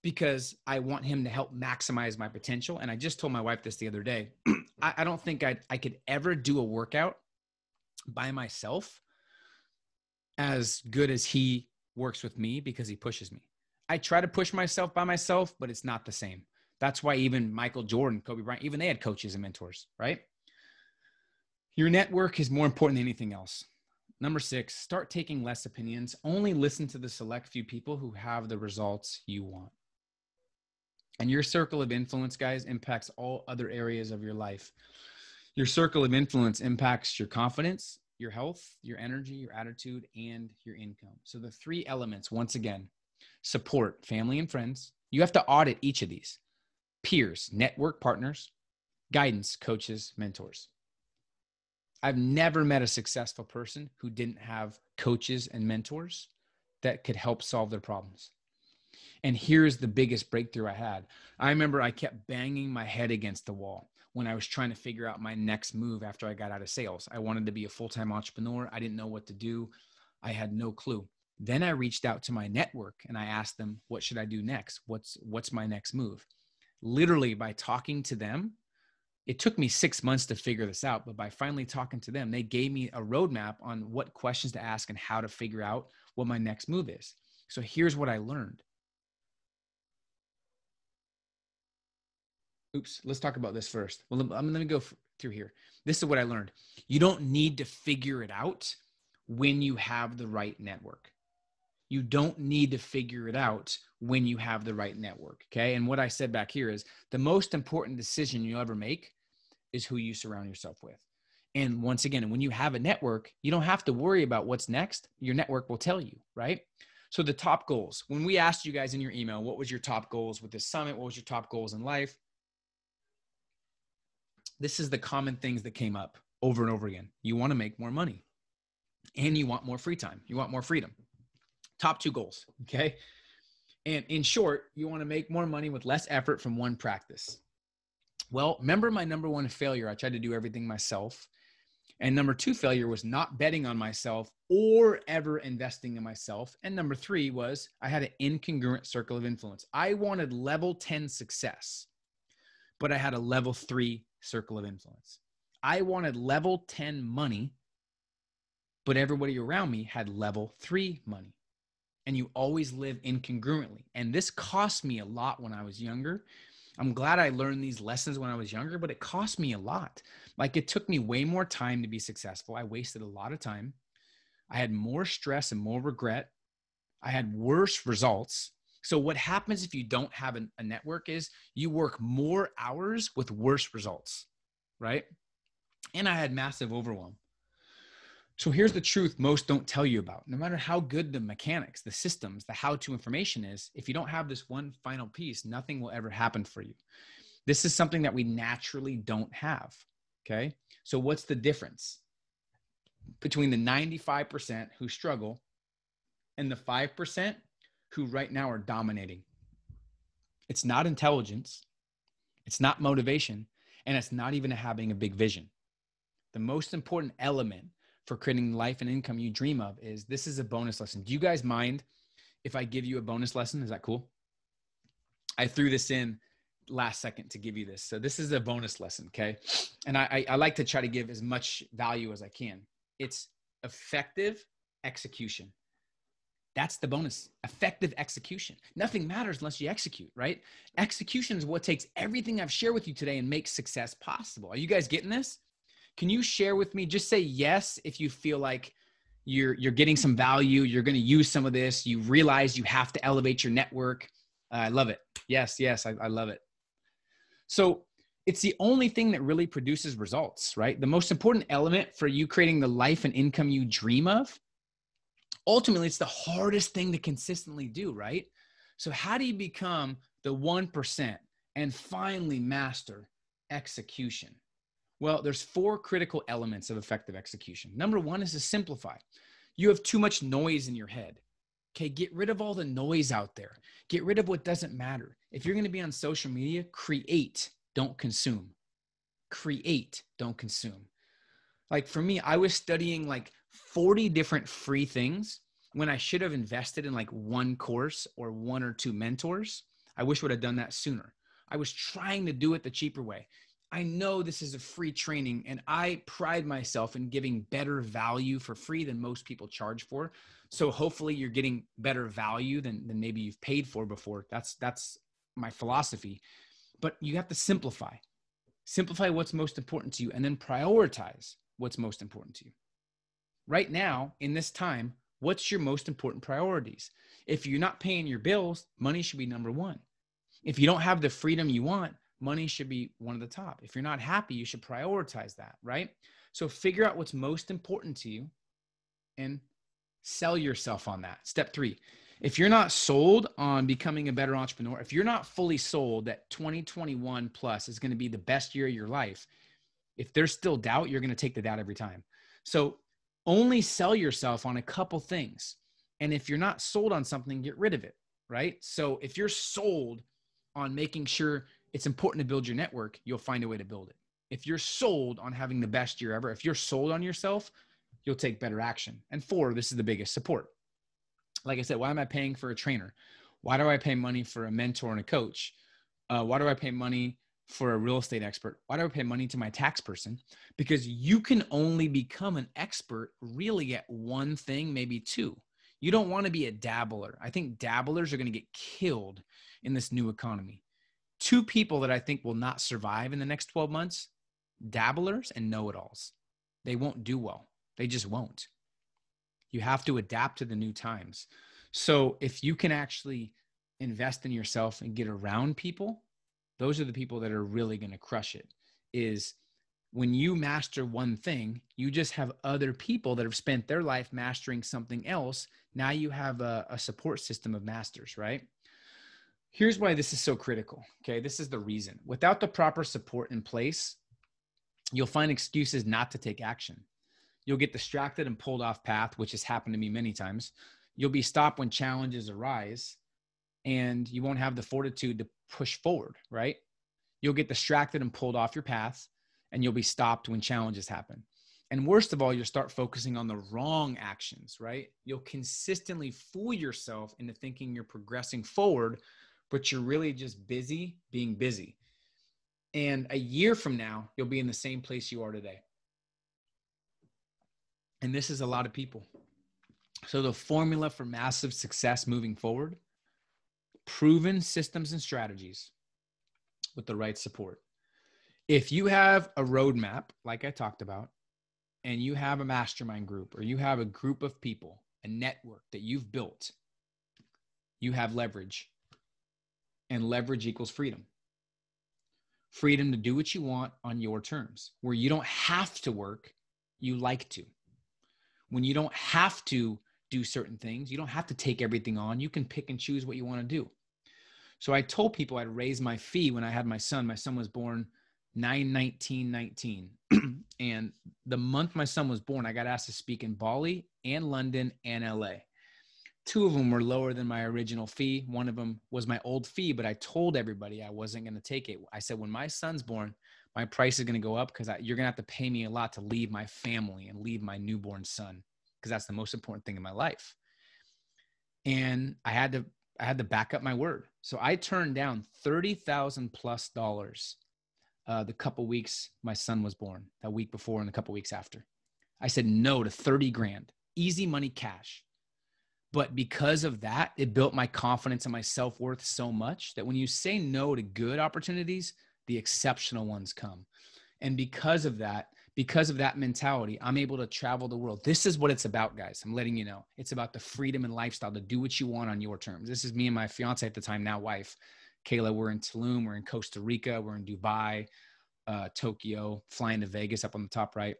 because I want him to help maximize my potential. And I just told my wife this the other day. I don't think I could ever do a workout by myself as good as he works with me because he pushes me. I try to push myself by myself, but it's not the same. That's why even Michael Jordan, Kobe Bryant, even they had coaches and mentors, right? Your network is more important than anything else. Number 6, start taking less opinions. Only listen to the select few people who have the results you want. And your circle of influence, guys, impacts all other areas of your life. Your circle of influence impacts your confidence, your health, your energy, your attitude, and your income. So the 3 elements, once again, support, family and friends. You have to audit each of these. Peers, network partners, guidance, coaches, mentors. I've never met a successful person who didn't have coaches and mentors that could help solve their problems. And here's the biggest breakthrough I had. I remember I kept banging my head against the wall when I was trying to figure out my next move after I got out of sales. I wanted to be a full-time entrepreneur. I didn't know what to do. I had no clue. Then I reached out to my network and I asked them, what should I do next? What's my next move? Literally by talking to them, it took me 6 months to figure this out, but by finally talking to them, they gave me a roadmap on what questions to ask and how to figure out what my next move is. So here's what I learned. Oops, let's talk about this first. Well, let me go through here. This is what I learned. You don't need to figure it out when you have the right network. You don't need to figure it out when you have the right network, okay? And what I said back here is the most important decision you'll ever make is who you surround yourself with. And once again, when you have a network, you don't have to worry about what's next. Your network will tell you, right? So the top goals, when we asked you guys in your email, what was your top goals with this summit? What was your top goals in life? This is the common things that came up over and over again. You want to make more money and you want more free time. You want more freedom. Top 2 goals, okay? And in short, you want to make more money with less effort from one practice. Well, remember my number 1 failure, I tried to do everything myself. And number 2 failure was not betting on myself or ever investing in myself. And number 3 was I had an incongruent circle of influence. I wanted level 10 success, but I had a level 3 circle of influence. I wanted level 10 money, but everybody around me had level 3 money. And you always live incongruently. And this cost me a lot when I was younger. I'm glad I learned these lessons when I was younger, but it cost me a lot. Like it took me way more time to be successful. I wasted a lot of time. I had more stress and more regret. I had worse results. So what happens if you don't have a network is you work more hours with worse results, right? And I had massive overwhelm. So here's the truth most don't tell you about. No matter how good the mechanics, the systems, the how-to information is, if you don't have this one final piece, nothing will ever happen for you. This is something that we naturally don't have, okay? So what's the difference between the 95% who struggle and the 5% who right now are dominating? It's not intelligence, it's not motivation, and it's not even having a big vision. The most important element for creating the life and income you dream of is, this is a bonus lesson. Do you guys mind if I give you a bonus lesson? Is that cool? I threw this in last second to give you this. So this is a bonus lesson, okay? And I like to try to give as much value as I can. It's effective execution. That's the bonus. Effective execution. Nothing matters unless you execute, right? Execution is what takes everything I've shared with you today and makes success possible. Are you guys getting this? Can you share with me? Just say yes if you feel like you're getting some value, you're going to use some of this, you realize you have to elevate your network. I love it. Yes, I love it. So it's the only thing that really produces results, right? The most important element for you creating the life and income you dream of, ultimately, it's the hardest thing to consistently do, right? So how do you become the 1% and finally master execution? Well, there's 4 critical elements of effective execution. Number 1 is to simplify. You have too much noise in your head. Okay, get rid of all the noise out there. Get rid of what doesn't matter. If you're going to be on social media, create, don't consume. Create, don't consume. Like for me, I was studying like 40 different free things when I should have invested in like one course or 1 or 2 mentors. I wish I would have done that sooner. I was trying to do it the cheaper way. I know this is a free training and I pride myself in giving better value for free than most people charge for. So hopefully you're getting better value than maybe you've paid for before. That's my philosophy. But you have to simplify. Simplify what's most important to you and then prioritize what's most important to you. Right now, in this time, what's your most important priorities? If you're not paying your bills, money should be number 1. If you don't have the freedom you want, money should be one of the top. If you're not happy, you should prioritize that, right? So figure out what's most important to you and sell yourself on that. Step 3, if you're not sold on becoming a better entrepreneur, if you're not fully sold that 2021 plus is going to be the best year of your life, if there's still doubt, you're going to take the doubt every time. So only sell yourself on a couple things. And if you're not sold on something, get rid of it, right? So if you're sold on making sure it's important to build your network, you'll find a way to build it. If you're sold on having the best year ever, if you're sold on yourself, you'll take better action. And 4, this is the biggest, support. Like I said, why am I paying for a trainer? Why do I pay money for a mentor and a coach? Why do I pay money for a real estate expert? Why do I pay money to my tax person? Because you can only become an expert really at one thing, maybe 2. You don't want to be a dabbler. I think dabblers are going to get killed in this new economy. 2 people that I think will not survive in the next 12 months, dabblers and know-it-alls. They won't do well. They just won't. You have to adapt to the new times. So if you can actually invest in yourself and get around people, those are the people that are really going to crush it. Is when you master one thing, you just have other people that have spent their life mastering something else. Now you have a support system of masters, right? Here's why this is so critical. Okay. This is the reason. Without the proper support in place, you'll find excuses not to take action. You'll get distracted and pulled off path, which has happened to me many times. You'll be stopped when challenges arise and you won't have the fortitude to push forward, right? You'll get distracted and pulled off your path and you'll be stopped when challenges happen. And worst of all, you'll start focusing on the wrong actions, right? You'll consistently fool yourself into thinking you're progressing forward, but you're really just busy being busy. And a year from now, you'll be in the same place you are today. And this is a lot of people. So the formula for massive success moving forward, proven systems and strategies with the right support. If you have a roadmap, like I talked about, and you have a mastermind group or you have a group of people, a network that you've built, you have leverage. And leverage equals freedom. Freedom to do what you want on your terms, where you don't have to work, you like to. When you don't have to do certain things, you don't have to take everything on. You can pick and choose what you want to do. So I told people I'd raise my fee when I had my son. My son was born 9/19/19. And the month my son was born, I got asked to speak in Bali and London and LA. 2 of them were lower than my original fee. One of them was my old fee, but I told everybody I wasn't going to take it. I said, when my son's born, my price is going to go up because you're going to have to pay me a lot to leave my family and leave my newborn son, because that's the most important thing in my life. And I had to back up my word. So I turned down $30,000 plus the couple weeks my son was born, that week before and a couple weeks after. I said no to 30 grand, easy money, cash. But because of that, it built my confidence and my self-worth so much that when you say no to good opportunities, the exceptional ones come. And because of that mentality, I'm able to travel the world. This is what it's about, guys. I'm letting you know. It's about the freedom and lifestyle to do what you want on your terms. This is me and my fiance at the time, now wife, Kayla. We're in Tulum. We're in Costa Rica. We're in Dubai, Tokyo, flying to Vegas up on the top right.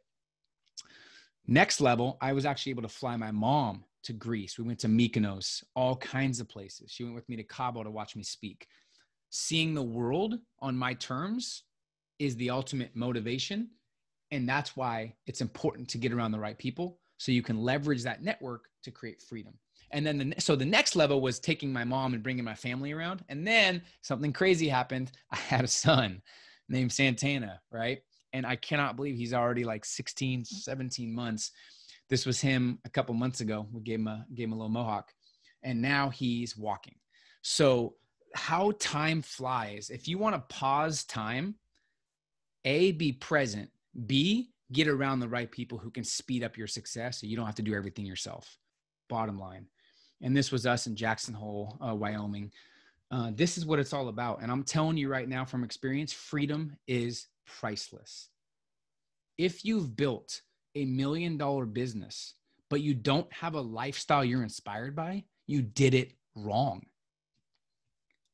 Next level, I was actually able to fly my mom to Greece. We went to Mykonos, all kinds of places. She went with me to Cabo to watch me speak. Seeing the world on my terms is the ultimate motivation. And that's why it's important to get around the right people so you can leverage that network to create freedom. And then so the next level was taking my mom and bringing my family around. And then something crazy happened. I had a son named Santana, right? And I cannot believe he's already like 16, 17 months. This was him a couple months ago. We gave him a little mohawk, and now he's walking. So how time flies. If you want to pause time, A, be present. B, get around the right people who can speed up your success so you don't have to do everything yourself. Bottom line. And this was us in Jackson Hole, Wyoming. This is what it's all about. And I'm telling you right now from experience, freedom is priceless. If you've built $1 million business, but you don't have a lifestyle you're inspired by, you did it wrong.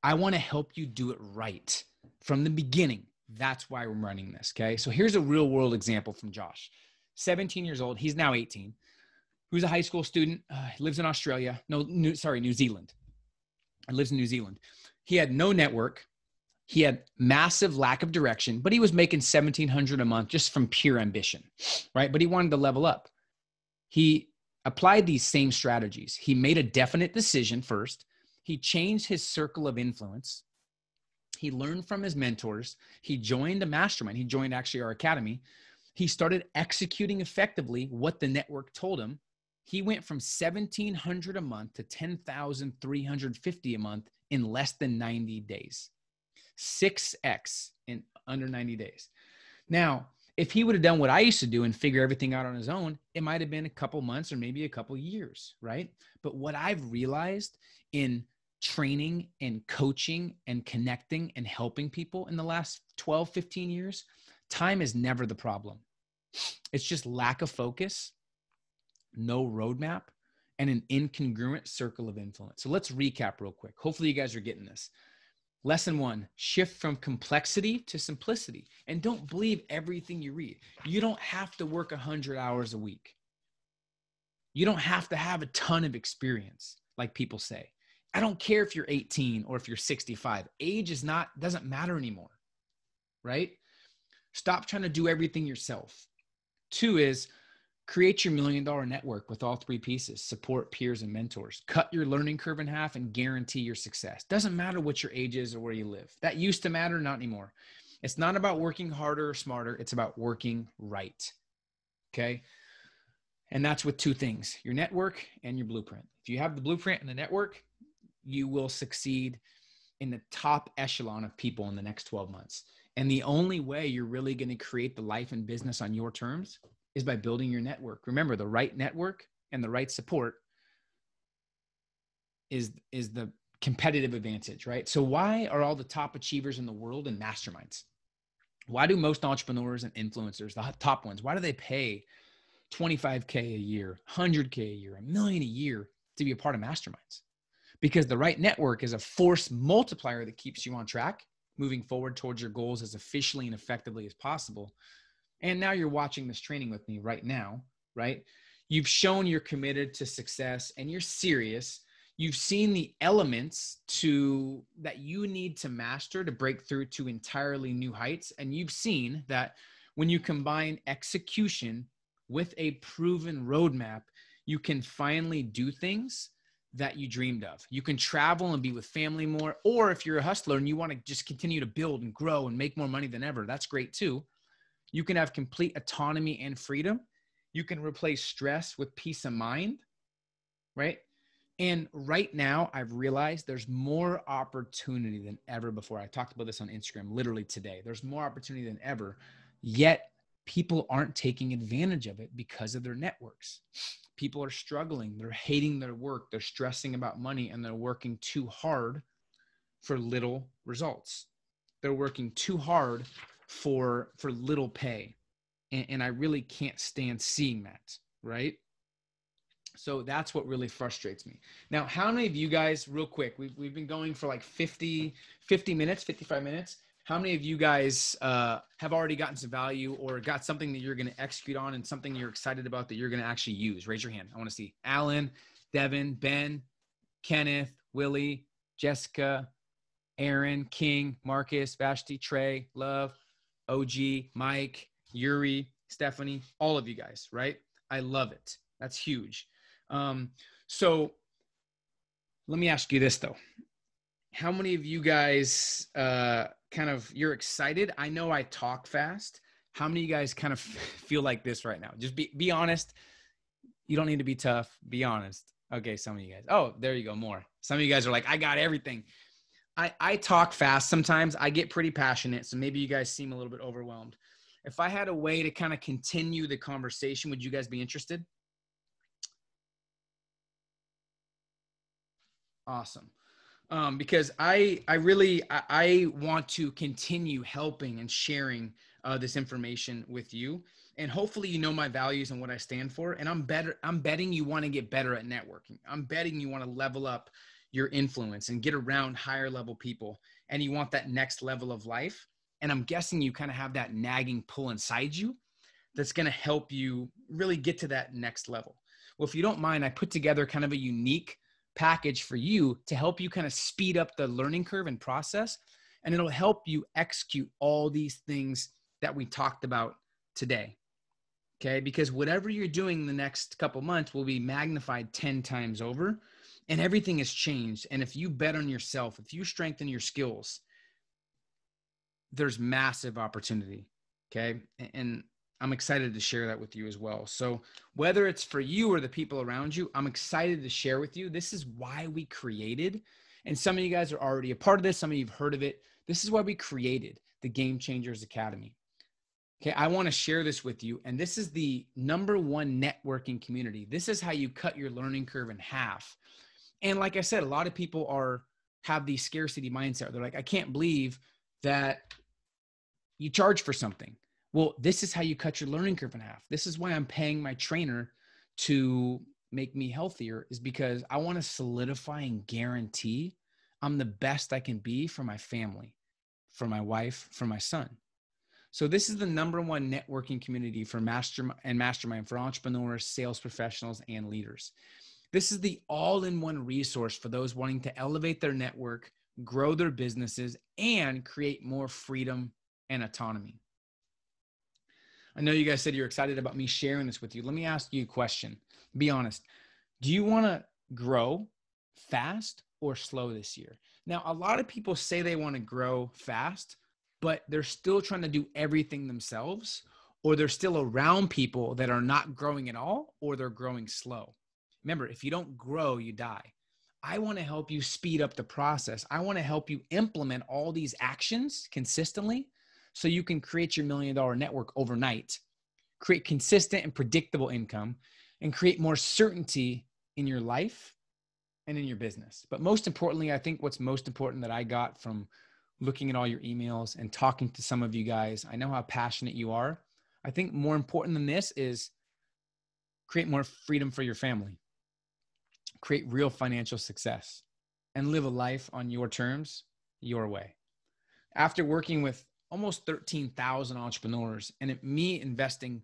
I want to help you do it right from the beginning. That's why we're running this, okay? So here's a real world example from Josh. 17 years old. He's now 18. Who's a high school student, lives in Australia. New Zealand. He lives in New Zealand. He had no network. He had massive lack of direction, but he was making $1,700 a month just from pure ambition, right? But he wanted to level up. He applied these same strategies. He made a definite decision first. He changed his circle of influence. He learned from his mentors. He joined a mastermind. He joined actually our academy. He started executing effectively what the network told him. He went from $1,700 a month to $10,350 a month in less than 90 days. 6x in under 90 days. Now, if he would have done what I used to do and figure everything out on his own, it might have been a couple months or maybe a couple years, right? But what I've realized in training and coaching and connecting and helping people in the last 12, 15 years, time is never the problem. It's just lack of focus, no roadmap, and an incongruent circle of influence. So let's recap real quick. Hopefully you guys are getting this. Lesson 1, shift from complexity to simplicity. And don't believe everything you read. You don't have to work 100 hours a week. You don't have to have a ton of experience, like people say. I don't care if you're 18 or if you're 65. Age doesn't matter anymore, right? Stop trying to do everything yourself. 2 is create your $1 million network with all 3 pieces: support, peers, and mentors. Cut your learning curve in half and guarantee your success. Doesn't matter what your age is or where you live. That used to matter, not anymore. It's not about working harder or smarter. It's about working right, okay? And that's with 2 things: your network and your blueprint. If you have the blueprint and the network, you will succeed in the top echelon of people in the next 12 months. And the only way you're really going to create the life and business on your terms is by building your network. Remember, the right network and the right support is the competitive advantage, right? So why are all the top achievers in the world in masterminds? Why do most entrepreneurs and influencers, the top ones, why do they pay $25K a year, $100K a year, $1 million a year to be a part of masterminds? Because the right network is a force multiplier that keeps you on track, moving forward towards your goals as efficiently and effectively as possible. And now you're watching this training with me right now, right? You've shown you're committed to success and you're serious. You've seen the elements that you need to master to break through to entirely new heights. And you've seen that when you combine execution with a proven roadmap, you can finally do things that you dreamed of. You can travel and be with family more, or if you're a hustler and you want to just continue to build and grow and make more money than ever, that's great too. You can have complete autonomy and freedom. You can replace stress with peace of mind, right? And right now, I've realized there's more opportunity than ever before. I talked about this on Instagram literally today. There's more opportunity than ever, yet people aren't taking advantage of it because of their networks. People are struggling. They're hating their work. They're stressing about money, and they're working too hard for little results. They're working too hard for little pay. And I really can't stand seeing that, right? So that's what really frustrates me. Now, how many of you guys, real quick, we've been going for like 50 minutes, 55 minutes. How many of you guys have already gotten some value or got something that you're going to execute on and something you're excited about that you're going to actually use? Raise your hand. I want to see Alan, Devin, Ben, Kenneth, Willie, Jessica, Aaron, King, Marcus, Vashti, Trey, Love, OG, Mike, Yuri, Stephanie, all of you guys, right? I love it. That's huge. So let me ask you this though. How many of you guys you're excited? I know I talk fast. How many of you guys kind of feel like this right now? Just be honest. You don't need to be tough. Be honest. Okay, some of you guys. Oh, there you go. More. Some of you guys are like, I got everything. I talk fast sometimes. I get pretty passionate. So maybe you guys seem a little bit overwhelmed. If I had a way to kind of continue the conversation, would you guys be interested? Awesome. Because I want to continue helping and sharing this information with you. And hopefully you know my values and what I stand for. And I'm betting you want to get better at networking. I'm betting you want to level up your influence and get around higher level people. And you want that next level of life. And I'm guessing you kind of have that nagging pull inside you that's going to help you really get to that next level. Well, if you don't mind, I put together kind of a unique package for you to help you kind of speed up the learning curve and process. And it'll help you execute all these things that we talked about today. Okay. Because whatever you're doing the next couple months will be magnified 10 times over, and everything has changed. And if you bet on yourself, if you strengthen your skills, there's massive opportunity. Okay. And I'm excited to share that with you as well. So whether it's for you or the people around you, I'm excited to share with you. This is why we created, and some of you guys are already a part of this. Some of you have heard of it. This is why we created the Game Changers Academy. Okay. I want to share this with you. And this is the #1 networking community. This is how you cut your learning curve in half. And like I said, a lot of people have the scarcity mindset. They're like, I can't believe that you charge for something. Well, this is how you cut your learning curve in half. This is why I'm paying my trainer to make me healthier, is because I want to solidify and guarantee I'm the best I can be for my family, for my wife, for my son. So this is the #1 networking community for Mastermind for entrepreneurs, sales professionals, and leaders. This is the all-in-one resource for those wanting to elevate their network, grow their businesses, and create more freedom and autonomy. I know you guys said you're excited about me sharing this with you. Let me ask you a question. Be honest. Do you want to grow fast or slow this year? Now, a lot of people say they want to grow fast, but they're still trying to do everything themselves, or they're still around people that are not growing at all, or they're growing slow. Remember, if you don't grow, you die. I want to help you speed up the process. I want to help you implement all these actions consistently so you can create your $1 million network overnight, create consistent and predictable income, and create more certainty in your life and in your business. But most importantly, I think what's most important that I got from looking at all your emails and talking to some of you guys, I know how passionate you are. I think more important than this is create more freedom for your family, create real financial success, and live a life on your terms, your way. After working with almost 13,000 entrepreneurs and me investing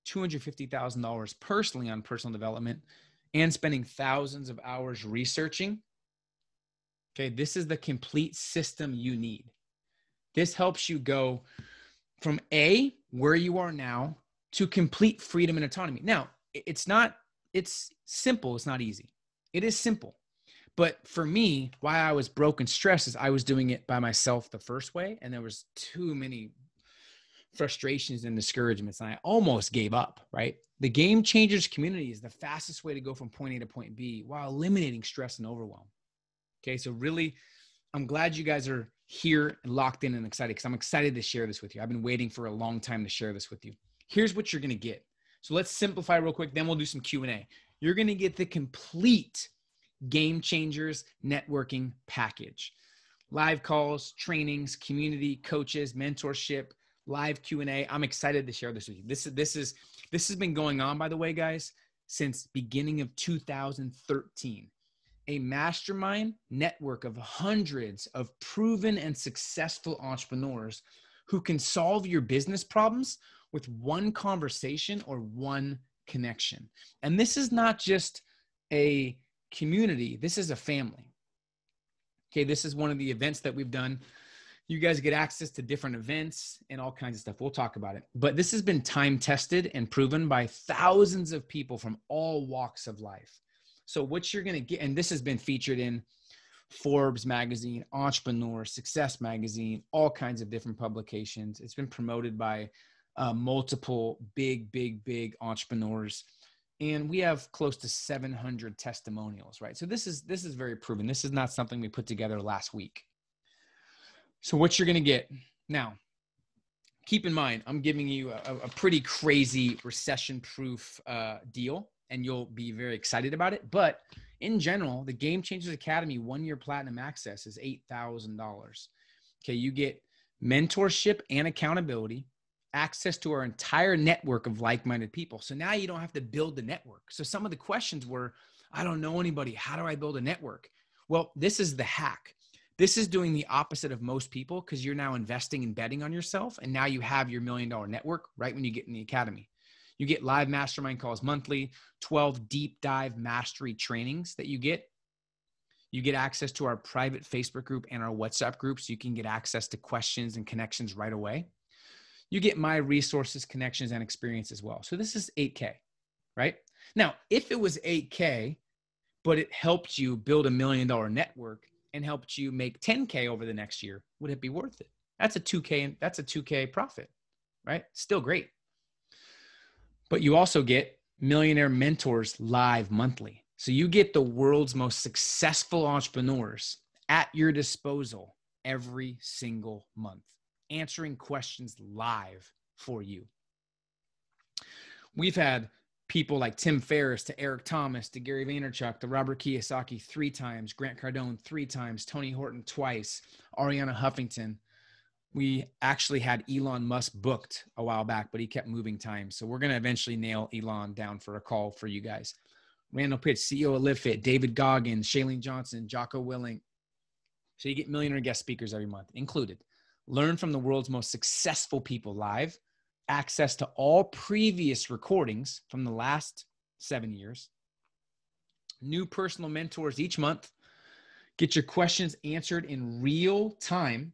$250,000 personally on personal development and spending thousands of hours researching, okay, this is the complete system you need. This helps you go from where you are now, to complete freedom and autonomy. Now, it's simple. It's not easy. It is simple. But for me, why I was broke and stressed is I was doing it by myself the first way, and there was too many frustrations and discouragements, and I almost gave up, right? The Game Changers community is the fastest way to go from point A to point B while eliminating stress and overwhelm. Okay, so really, I'm glad you guys are here and locked in and excited, because I'm excited to share this with you. I've been waiting for a long time to share this with you. Here's what you're going to get. So let's simplify real quick, then we'll do some Q&A. You're going to get the complete Game Changers networking package. Live calls, trainings, community, coaches, mentorship, live Q&A. I'm excited to share this with you. This has been going on, by the way, guys, since beginning of 2013. A mastermind network of hundreds of proven and successful entrepreneurs who can solve your business problems with one conversation or one connection. And this is not just a community. This is a family. Okay, this is one of the events that we've done. You guys get access to different events and all kinds of stuff. We'll talk about it. But this has been time tested and proven by thousands of people from all walks of life. So what you're going to get, and this has been featured in Forbes magazine, Entrepreneur, Success magazine, all kinds of different publications. It's been promoted by multiple big entrepreneurs. And we have close to 700 testimonials, right? So this is very proven. This is not something we put together last week. So what you're going to get now, keep in mind, I'm giving you a pretty crazy recession-proof deal, and you'll be very excited about it. But in general, the Game Changers Academy 1-year platinum access is $8,000. Okay, you get mentorship and accountability, access to our entire network of like-minded people. So now you don't have to build the network. So some of the questions were, I don't know anybody. How do I build a network? Well, this is the hack. This is doing the opposite of most people because you're now investing and betting on yourself. And now you have your $1 million network right when you get in the academy. You get live mastermind calls monthly, 12 deep dive mastery trainings that you get. You get access to our private Facebook group and our WhatsApp group so you can get access to questions and connections right away. You get my resources, connections, and experience as well. So this is $8K, right? Now, if it was $8K, but it helped you build a $1 million network and helped you make $10K over the next year, would it be worth it? That's a $2K profit, right? Still great. But you also get Millionaire Mentors live monthly. So you get the world's most successful entrepreneurs at your disposal every single month, answering questions live for you. We've had people like Tim Ferriss to Eric Thomas to Gary Vaynerchuk to Robert Kiyosaki 3 times, Grant Cardone 3 times, Tony Horton twice, Ariana Huffington. We actually had Elon Musk booked a while back, but he kept moving time. So we're going to eventually nail Elon down for a call for you guys. Randall Pitts, CEO of LiveFit, David Goggins, Shailene Johnson, Jocko Willink. So you get millionaire guest speakers every month included. Learn from the world's most successful people live, access to all previous recordings from the last 7 years, new personal mentors each month, get your questions answered in real time.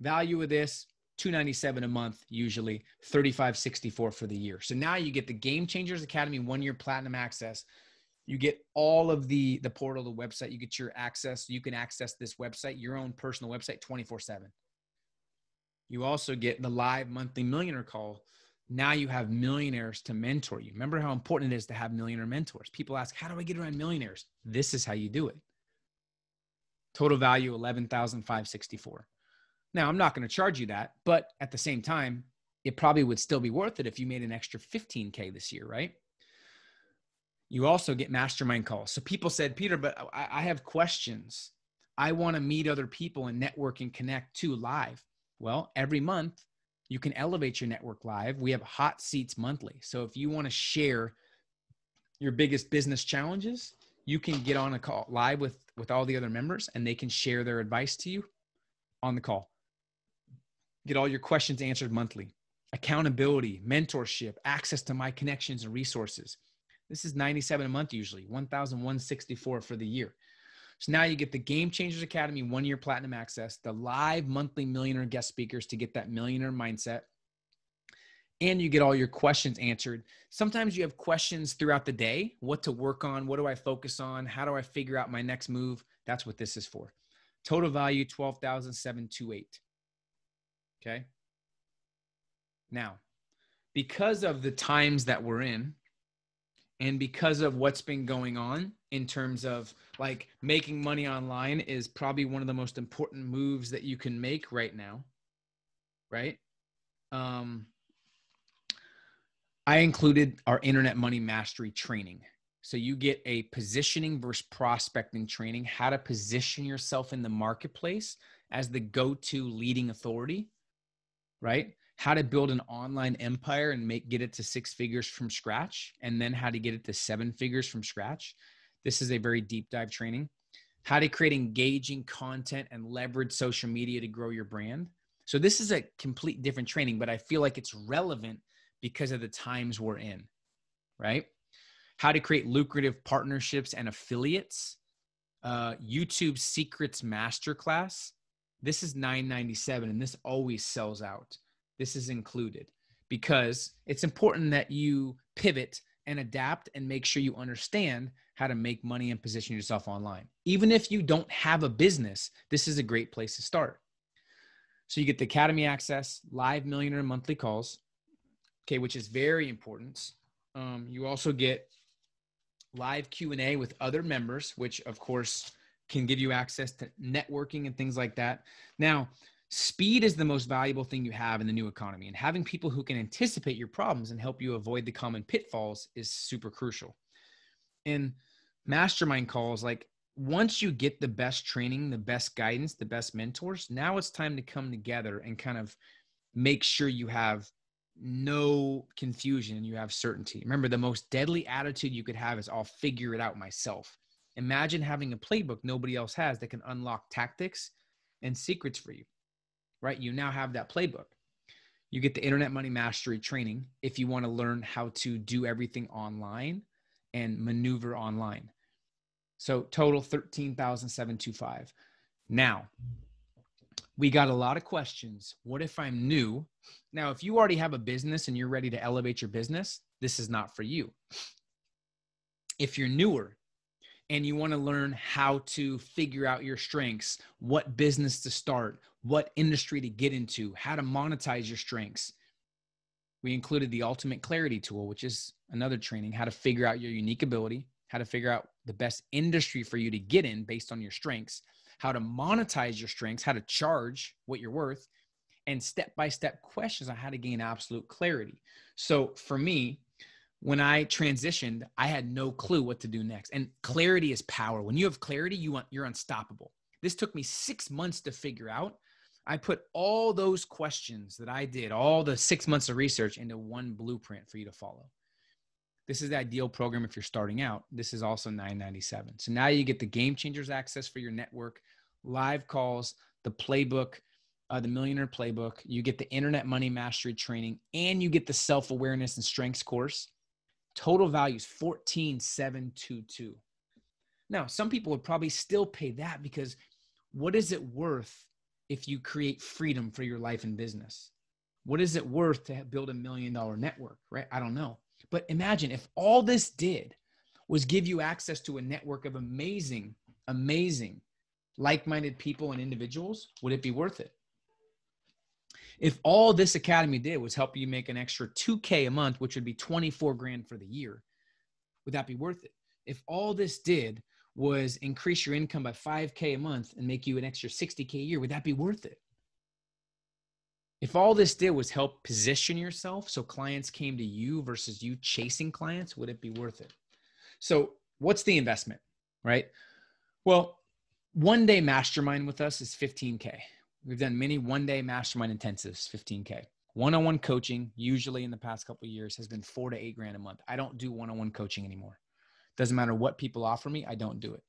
Value of this, $297 a month, usually $35.64 for the year. So now you get the Game Changers Academy 1-year platinum access. You get all of the portal, the website. You get your access. You can access this website, your own personal website, 24/7. You also get the live monthly millionaire call. Now you have millionaires to mentor you. Remember how important it is to have millionaire mentors. People ask, how do I get around millionaires? This is how you do it. Total value, $11,564. Now, I'm not going to charge you that, but at the same time, it probably would still be worth it if you made an extra $15K this year, right? You also get mastermind calls. So people said, Peter, but I have questions. I want to meet other people and network and connect too live. Well, every month you can elevate your network live. We have hot seats monthly. So if you want to share your biggest business challenges, you can get on a call live with all the other members and they can share their advice to you on the call. Get all your questions answered monthly. Accountability, mentorship, access to my connections and resources. This is $97 a month usually, $1,164 for the year. So now you get the Game Changers Academy 1-year platinum access, the live monthly millionaire guest speakers to get that millionaire mindset, and you get all your questions answered. Sometimes you have questions throughout the day, what to work on, what do I focus on, how do I figure out my next move? That's what this is for. Total value, $12,728. Okay. Now, because of the times that we're in and because of what's been going on in terms of like making money online is probably one of the most important moves that you can make right now. Right. I included our internet money mastery training. So you get a positioning versus prospecting training, how to position yourself in the marketplace as the go-to leading authority. Right? How to build an online empire and get it to 6 figures from scratch, and then how to get it to 7 figures from scratch. This is a very deep dive training. How to create engaging content and leverage social media to grow your brand. So this is a complete different training, but I feel like it's relevant because of the times we're in, right? How to create lucrative partnerships and affiliates. YouTube Secrets Masterclass. This is $997, and this always sells out. This is included because it's important that you pivot and adapt and make sure you understand how to make money and position yourself online. Even if you don't have a business, this is a great place to start. So you get the Academy access, live millionaire monthly calls, okay, which is very important. You also get live Q&A with other members, which of course can give you access to networking and things like that. Now, speed is the most valuable thing you have in the new economy, and having people who can anticipate your problems and help you avoid the common pitfalls is super crucial. In mastermind calls, like once you get the best training, the best guidance, the best mentors, now it's time to come together and kind of make sure you have no confusion and you have certainty. Remember, the most deadly attitude you could have is I'll figure it out myself. Imagine having a playbook nobody else has that can unlock tactics and secrets for you, right? You now have that playbook. You get the Internet Money Mastery training if you want to learn how to do everything online and maneuver online. So total $13,725. Now, we got a lot of questions. What if I'm new? Now, if you already have a business and you're ready to elevate your business, this is not for you. If you're newer and you want to learn how to figure out your strengths, what business to start, what industry to get into, how to monetize your strengths, we included the Ultimate Clarity tool, which is another training, how to figure out your unique ability, how to figure out the best industry for you to get in based on your strengths, how to monetize your strengths, how to charge what you're worth, and step-by-step questions on how to gain absolute clarity. So for me, when I transitioned, I had no clue what to do next. And clarity is power. When you have clarity, you're unstoppable. This took me 6 months to figure out. I put all those questions that I did, all the 6 months of research, into one blueprint for you to follow. This is the ideal program if you're starting out. This is also $997. So now you get the Game Changers access for your network, live calls, the playbook, the Millionaire Playbook. You get the Internet Money Mastery training, and you get the Self-Awareness and Strengths course. Total value is $14,722. Now, some people would probably still pay that because what is it worth if you create freedom for your life and business? What is it worth to build $1 million network, right? I don't know. But imagine if all this did was give you access to a network of amazing, amazing, like-minded people and individuals, would it be worth it? If all this academy did was help you make an extra $2K a month, which would be 24 grand for the year, would that be worth it? If all this did was increase your income by 5K a month and make you an extra 60K a year, would that be worth it? If all this did was help position yourself so clients came to you versus you chasing clients, would it be worth it? So what's the investment, right? Well, one-day mastermind with us is 15K. We've done many one-day mastermind intensives, 15K. One-on-one coaching, usually in the past couple of years, has been 4 to 8 grand a month. I don't do one-on-one coaching anymore. Doesn't matter what people offer me, I don't do it.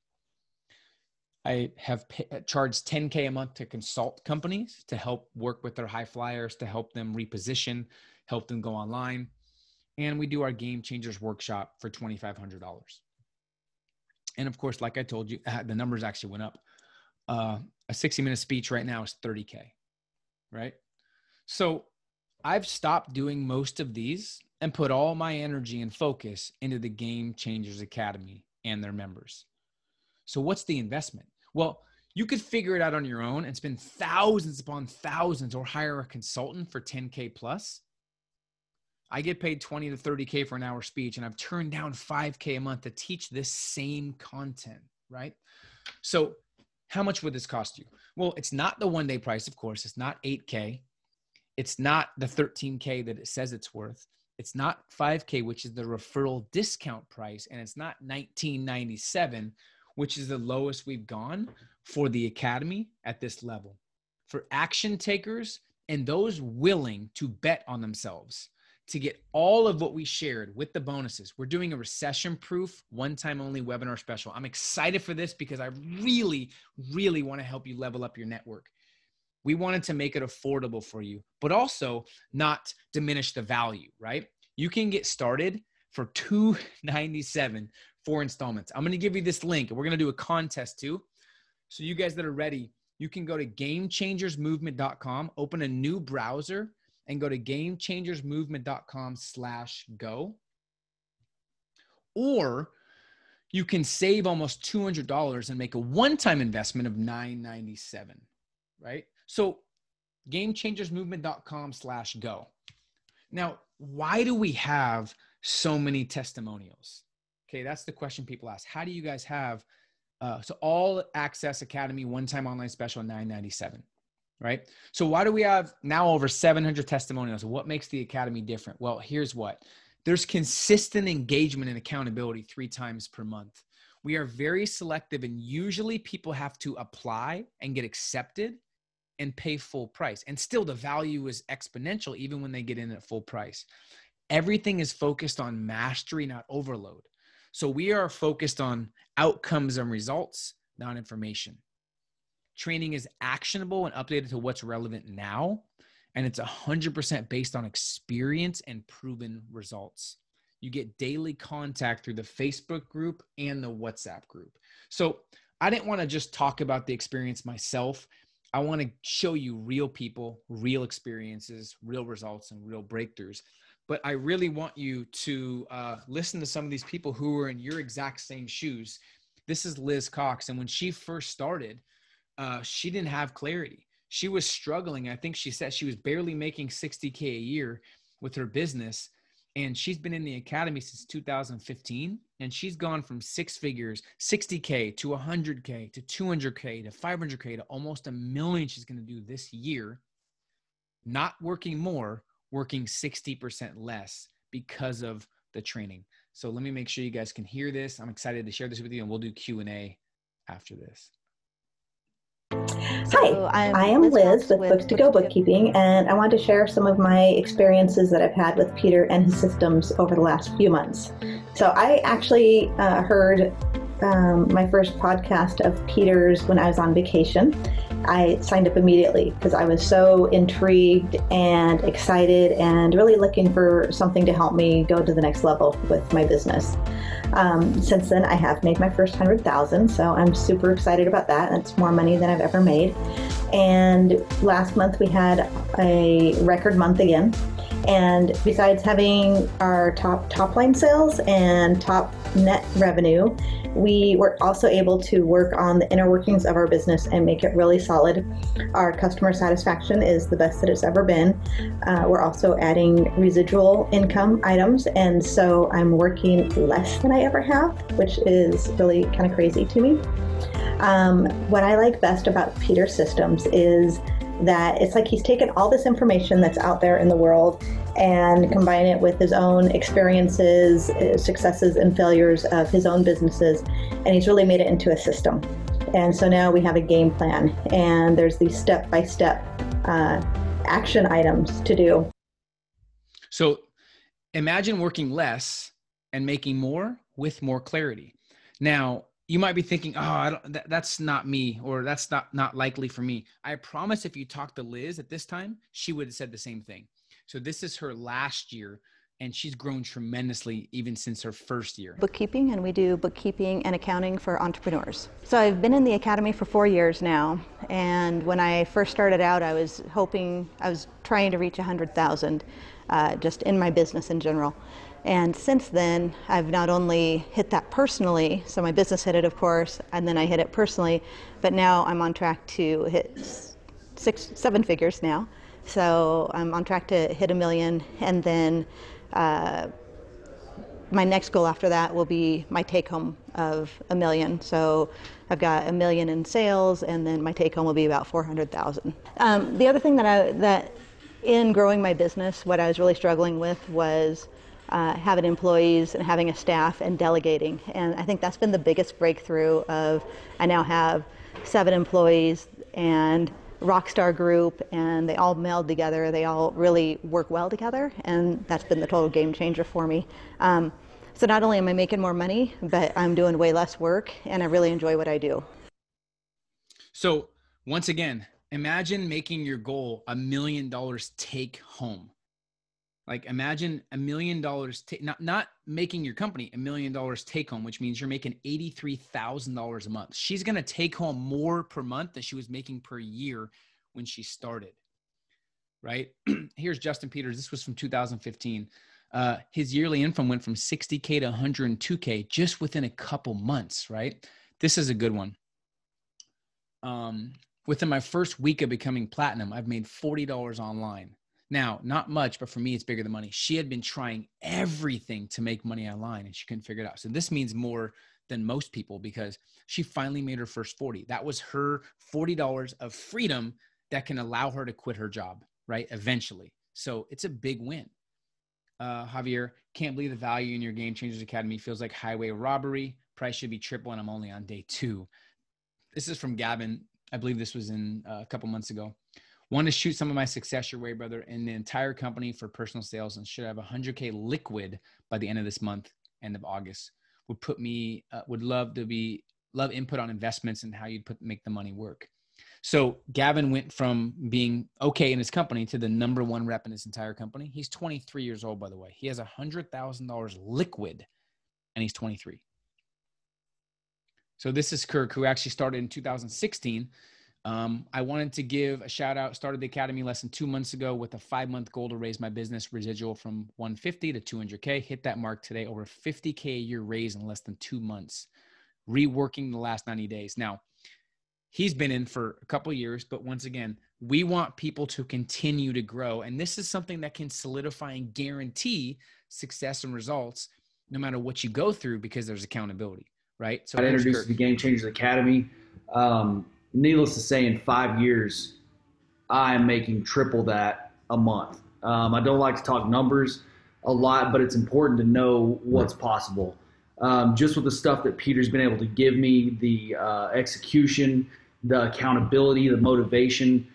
I have charged 10K a month to consult companies to help work with their high flyers, to help them reposition, help them go online. And we do our Game Changers workshop for $2,500. And of course, like I told you, the numbers actually went up. A 60-minute speech right now is 30K, right? So I've stopped doing most of these and put all my energy and focus into the Game Changers Academy and their members. So what's the investment? Well, you could figure it out on your own and spend thousands upon thousands or hire a consultant for 10K plus. I get paid 20 to 30K for an hour speech, and I've turned down 5K a month to teach this same content, right? So how much would this cost you? Well, it's not the one-day price, of course. It's not 8K. It's not the 13K that it says it's worth. It's not 5K, which is the referral discount price, and it's not $1997, which is the lowest we've gone for the academy at this level. For action takers and those willing to bet on themselves to get all of what we shared with the bonuses, we're doing a recession-proof, one-time only webinar special. I'm excited for this because I really, really want to help you level up your network. We wanted to make it affordable for you, but also not diminish the value, right? You can get started for $297 4 installments. I'm going to give you this link, and we're going to do a contest too. So you guys that are ready, you can go to gamechangersmovement.com, open a new browser, and go to gamechangersmovement.com/go. Or you can save almost $200 and make a one-time investment of $997, right? So gamechangersmovement.com/go. Now, why do we have so many testimonials? Okay, that's the question people ask. How do you guys have, so all access academy, one-time online special, $997, right? So why do we have now over 700 testimonials? What makes the academy different? Well, here's what. There's consistent engagement and accountability 3 times per month. We are very selective, and usually people have to apply and get accepted and pay full price. And still the value is exponential even when they get in at full price. Everything is focused on mastery, not overload. So we are focused on outcomes and results, not information. Training is actionable and updated to what's relevant now. And it's 100% based on experience and proven results. You get daily contact through the Facebook group and the WhatsApp group. So I didn't want to just talk about the experience myself. I want to show you real people, real experiences, real results, and real breakthroughs. But I really want you to listen to some of these people who were in your exact same shoes. This is Liz Cox. And when she first started, she didn't have clarity. She was struggling. I think she said she was barely making $60K a year with her business. And she's been in the academy since 2015. And she's gone from 6 figures, 60K to 100K to 200K to 500K to almost $1 million she's going to do this year. Not working more, working 60% less because of the training. So let me make sure you guys can hear this. I'm excited to share this with you, and we'll do Q&A after this. Hi, I am Liz with Books to Go Bookkeeping, and I wanted to share some of my experiences that I've had with Peter and his systems over the last few months. So I actually heard my first podcast of Peter's when I was on vacation. I signed up immediately because I was so intrigued and excited and really looking for something to help me go to the next level with my business. Since then, I have made my first $100,000, so I'm super excited about that. It's more money than I've ever made. And last month we had a record month again. And besides having our top line sales and top net revenue, we were also able to work on the inner workings of our business and make it really solid. Our customer satisfaction is the best that it's ever been. We're also adding residual income items, and so I'm working less than I ever have, which is really kind of crazy to me. What I like best about Peter's systems is that it's like he's taken all this information that's out there in the world and combined it with his own experiences, successes and failures of his own businesses, and he's really made it into a system. And so now we have a game plan, and there's these step-by-step action items to do. So imagine working less and making more with more clarity. Now, you might be thinking, oh, that's not me, or that's not likely for me. I promise if you talk to Liz at this time, she would have said the same thing. So this is her last year, and she's grown tremendously even since her first year. Bookkeeping, and we do bookkeeping and accounting for entrepreneurs. So I've been in the academy for 4 years now, and when I first started out, I was trying to reach 100,000 just in my business in general. And since then, I've not only hit that personally, so my business hit it, of course, and then I hit it personally, but now I'm on track to hit 7 figures now. So I'm on track to hit $1 million, and then my next goal after that will be my take home of $1 million. So I've got $1 million in sales, and then my take home will be about 400,000. The other thing that in growing my business, what I was really struggling with was having employees and having a staff and delegating. And I think that's been the biggest breakthrough of, I now have 7 employees and rockstar group, and they all meld together. They all really work well together, and that's been the total game changer for me. So not only am I making more money, but I'm doing way less work, and I really enjoy what I do. So once again, imagine making your goal $1 million take home. Like imagine $1 million, not making your company $1 million take home, which means you're making $83,000 a month. She's going to take home more per month than she was making per year when she started, right? Here's Justin Peters. This was from 2015. His yearly income went from 60K to 102K just within a couple months, right? This is a good one. Within my first week of becoming platinum, I've made $40 online. Now, not much, but for me, it's bigger than money. She had been trying everything to make money online and she couldn't figure it out. So this means more than most people because she finally made her first 40. That was her $40 of freedom that can allow her to quit her job, right? Eventually. So it's a big win. Javier, can't believe the value in your Game Changers Academy. Feels like highway robbery. Price should be triple and I'm only on day 2. This is from Gavin. I believe this was in a couple months ago. Want to shoot some of my success your way, brother, in the entire company for personal sales and should have 100K liquid by the end of this month, end of August. Would put me, would love input on investments and how you'd make the money work. So Gavin went from being okay in his company to the #1 rep in his entire company. He's 23 years old, by the way. He has $100,000 liquid and he's 23. So this is Kirk, who actually started in 2016. I wanted to give a shout out, started the Academy less than 2 months ago with a 5-month goal to raise my business residual from 150 to 200K. Hit that mark today, over 50K a year raise in less than 2 months, reworking the last 90 days. Now, he's been in for a couple of years, but once again, we want people to continue to grow. And this is something that can solidify and guarantee success and results no matter what you go through because there's accountability, right? So I introduced the Game Changers Academy. Needless to say, in 5 years, I am making triple that a month. I don't like to talk numbers a lot, but it's important to know what's possible. Just with the stuff that Peter's been able to give me, the execution, the accountability, the motivation,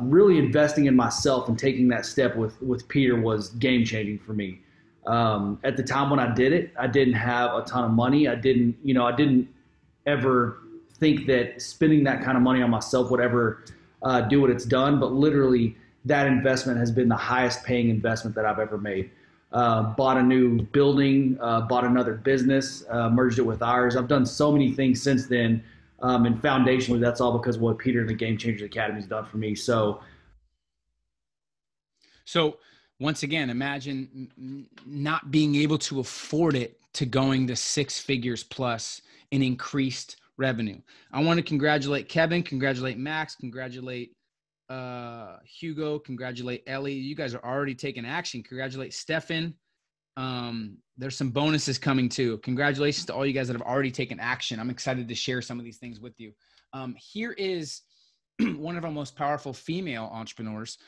really investing in myself and taking that step with Peter was game changing for me. At the time when I did it, I didn't have a ton of money. I didn't ever think that spending that kind of money on myself would ever do what it's done. But literally that investment has been the highest paying investment that I've ever made. Bought a new building, bought another business, merged it with ours. I've done so many things since then. And foundationally, that's all because of what Peter and the Game Changers Academy has done for me. So once again, imagine not being able to afford it to going to 6 figures plus in increased revenue. I want to congratulate Kevin, congratulate Max, congratulate Hugo, congratulate Ellie. You guys are already taking action. Congratulate Stefan. There's some bonuses coming too. Congratulations to all you guys that have already taken action. I'm excited to share some of these things with you. Here is one of our most powerful female entrepreneurs.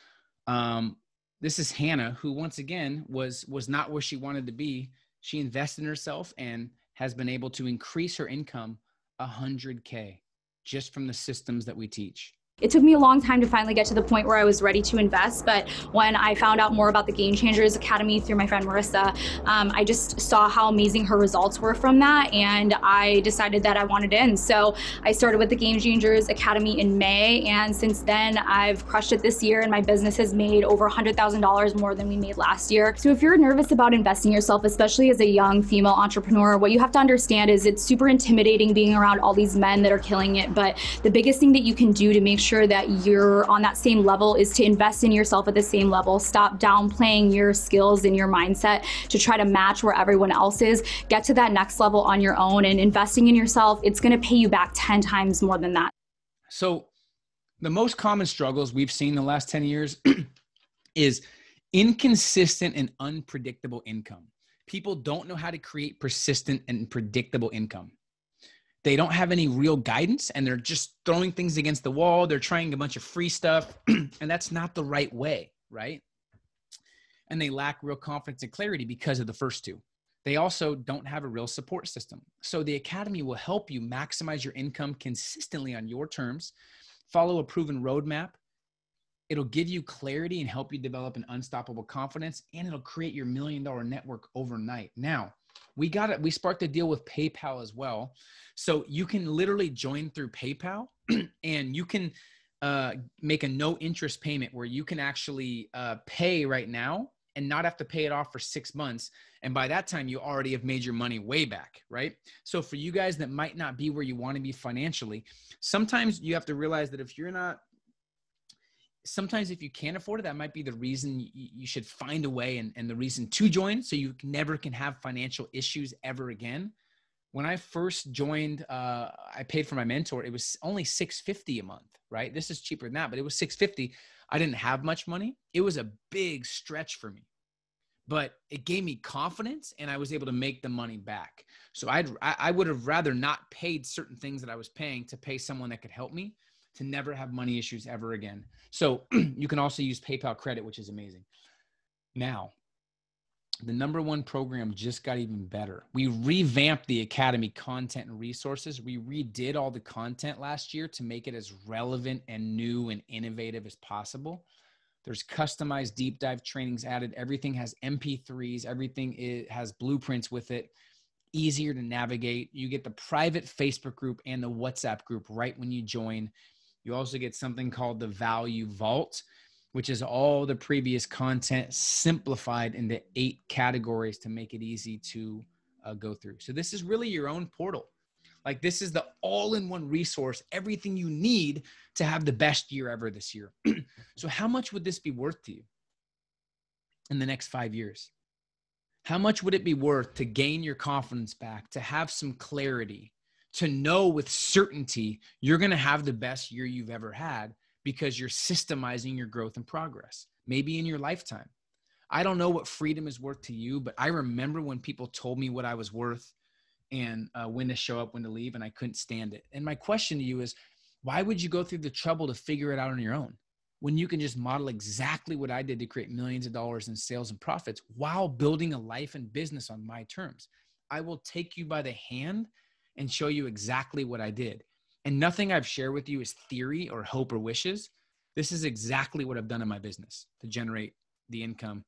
This is Hannah, who once again was not where she wanted to be. She invested in herself and has been able to increase her income 100K just from the systems that we teach. It took me a long time to finally get to the point where I was ready to invest, but when I found out more about the Game Changers Academy through my friend Marissa, I just saw how amazing her results were from that, and I decided that I wanted in. So I started with the Game Changers Academy in May, and since then I've crushed it this year, and my business has made over $100,000 more than we made last year. So if you're nervous about investing yourself, especially as a young female entrepreneur, what you have to understand is it's super intimidating being around all these men that are killing it, but the biggest thing that you can do to make sure that you're on that same level is to invest in yourself at the same level. Stop downplaying your skills and your mindset to try to match where everyone else is. Get to that next level on your own, and investing in yourself, it's going to pay you back 10 times more than that. So the most common struggles we've seen in the last 10 years is inconsistent and unpredictable income. People don't know how to create persistent and predictable income. They don't have any real guidance and they're just throwing things against the wall. They're trying a bunch of free stuff and that's not the right way, right? And they lack real confidence and clarity because of the first two. They also don't have a real support system. So the Academy will help you maximize your income consistently on your terms, follow a proven roadmap. It'll give you clarity and help you develop an unstoppable confidence, and it'll create your $1 million network overnight. Now, we sparked a deal with PayPal as well. So you can literally join through PayPal and you can make a no interest payment where you can actually pay right now and not have to pay it off for 6 months. And by that time, you already have made your money way back, right? So for you guys that might not be where you want to be financially, sometimes you have to realize that if you're not, sometimes if you can't afford it, that might be the reason you should find a way and the reason to join, so you never can have financial issues ever again. When I first joined, I paid for my mentor. It was only $650 a month, right? This is cheaper than that, but it was $650. I didn't have much money. It was a big stretch for me, but it gave me confidence and I was able to make the money back. So I would have rather not paid certain things that I was paying to pay someone that could help me to never have money issues ever again. So you can also use PayPal credit, which is amazing. Now, the #1 program just got even better. We revamped the Academy content and resources. We redid all the content last year to make it as relevant and new and innovative as possible. There's customized deep dive trainings added. Everything has MP3s. Everything has blueprints with it. Easier to navigate. You get the private Facebook group and the WhatsApp group right when you join. You also get something called the Value Vault, which is all the previous content simplified into 8 categories to make it easy to go through. So this is really your own portal. Like, this is the all-in-one resource, everything you need to have the best year ever this year. So how much would this be worth to you in the next 5 years? How much would it be worth to gain your confidence back, to have some clarity, to know with certainty you're going to have the best year you've ever had because you're systemizing your growth and progress, maybe in your lifetime? I don't know what freedom is worth to you, but I remember when people told me what I was worth and when to show up, when to leave, and I couldn't stand it. And my question to you is, why would you go through the trouble to figure it out on your own when you can just model exactly what I did to create millions of dollars in sales and profits while building a life and business on my terms? I will take you by the hand and show you exactly what I did. And nothing I've shared with you is theory or hope or wishes. This is exactly what I've done in my business to generate the income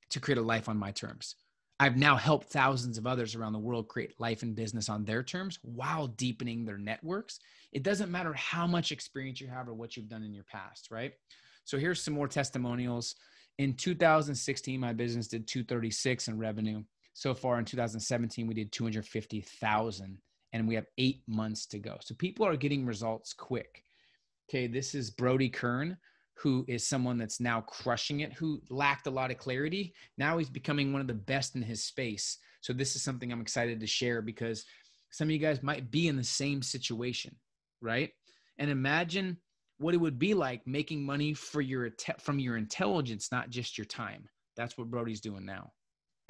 to create a life on my terms. I've now helped thousands of others around the world create life and business on their terms while deepening their networks. It doesn't matter how much experience you have or what you've done in your past, right? So here's some more testimonials. In 2016, my business did 236 in revenue. So far in 2017, we did 250,000, and we have 8 months to go. So people are getting results quick. Okay, this is Brody Kern, who is someone that's now crushing it, who lacked a lot of clarity. Now he's becoming one of the best in his space. So this is something I'm excited to share because some of you guys might be in the same situation, right? And imagine what it would be like making money from your intelligence, not just your time. That's what Brody's doing now.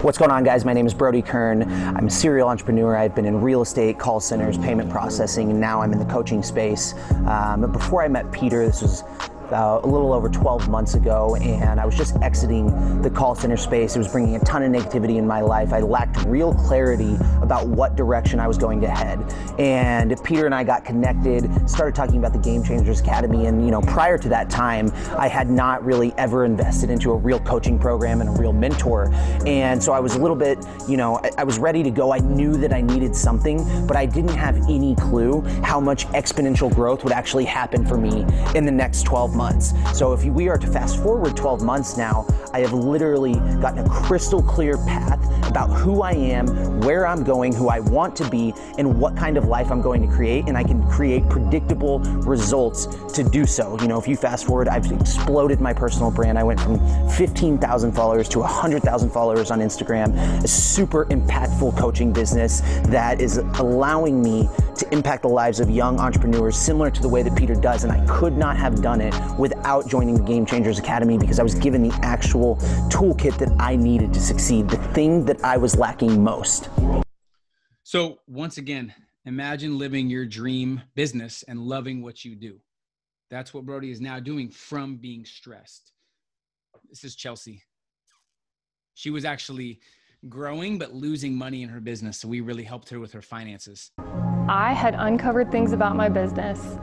What's going on, guys? My name is Brody Kern. I'm a serial entrepreneur. I've been in real estate, call centers, payment processing, and now I'm in the coaching space. But before I met Peter, this was a little over 12 months ago, and I was just exiting the call center space. It was bringing a ton of negativity in my life. I lacked real clarity about what direction I was going to head. And Peter and I got connected, started talking about the Game Changers Academy, and prior to that time, I had not really ever invested into a real coaching program and a real mentor. And so I was a little bit, I was ready to go. I knew that I needed something, but I didn't have any clue how much exponential growth would actually happen for me in the next 12 months. So if we are to fast forward 12 months now, I have literally gotten a crystal clear path about who I am, where I'm going, who I want to be, and what kind of life I'm going to create, and I can create predictable results to do so. If you fast forward, I've exploded my personal brand. I went from 15,000 followers to 100,000 followers on Instagram, a super impactful coaching business that is allowing me to impact the lives of young entrepreneurs similar to the way that Peter does, and I could not have done it without joining the Game Changers Academy because I was given the actual toolkit that I needed to succeed, the thing that I was lacking most. So once again, imagine living your dream business and loving what you do. That's what Brody is now doing from being stressed. This is Chelsea. She was actually growing but losing money in her business, so we really helped her with her finances. I had uncovered things about my business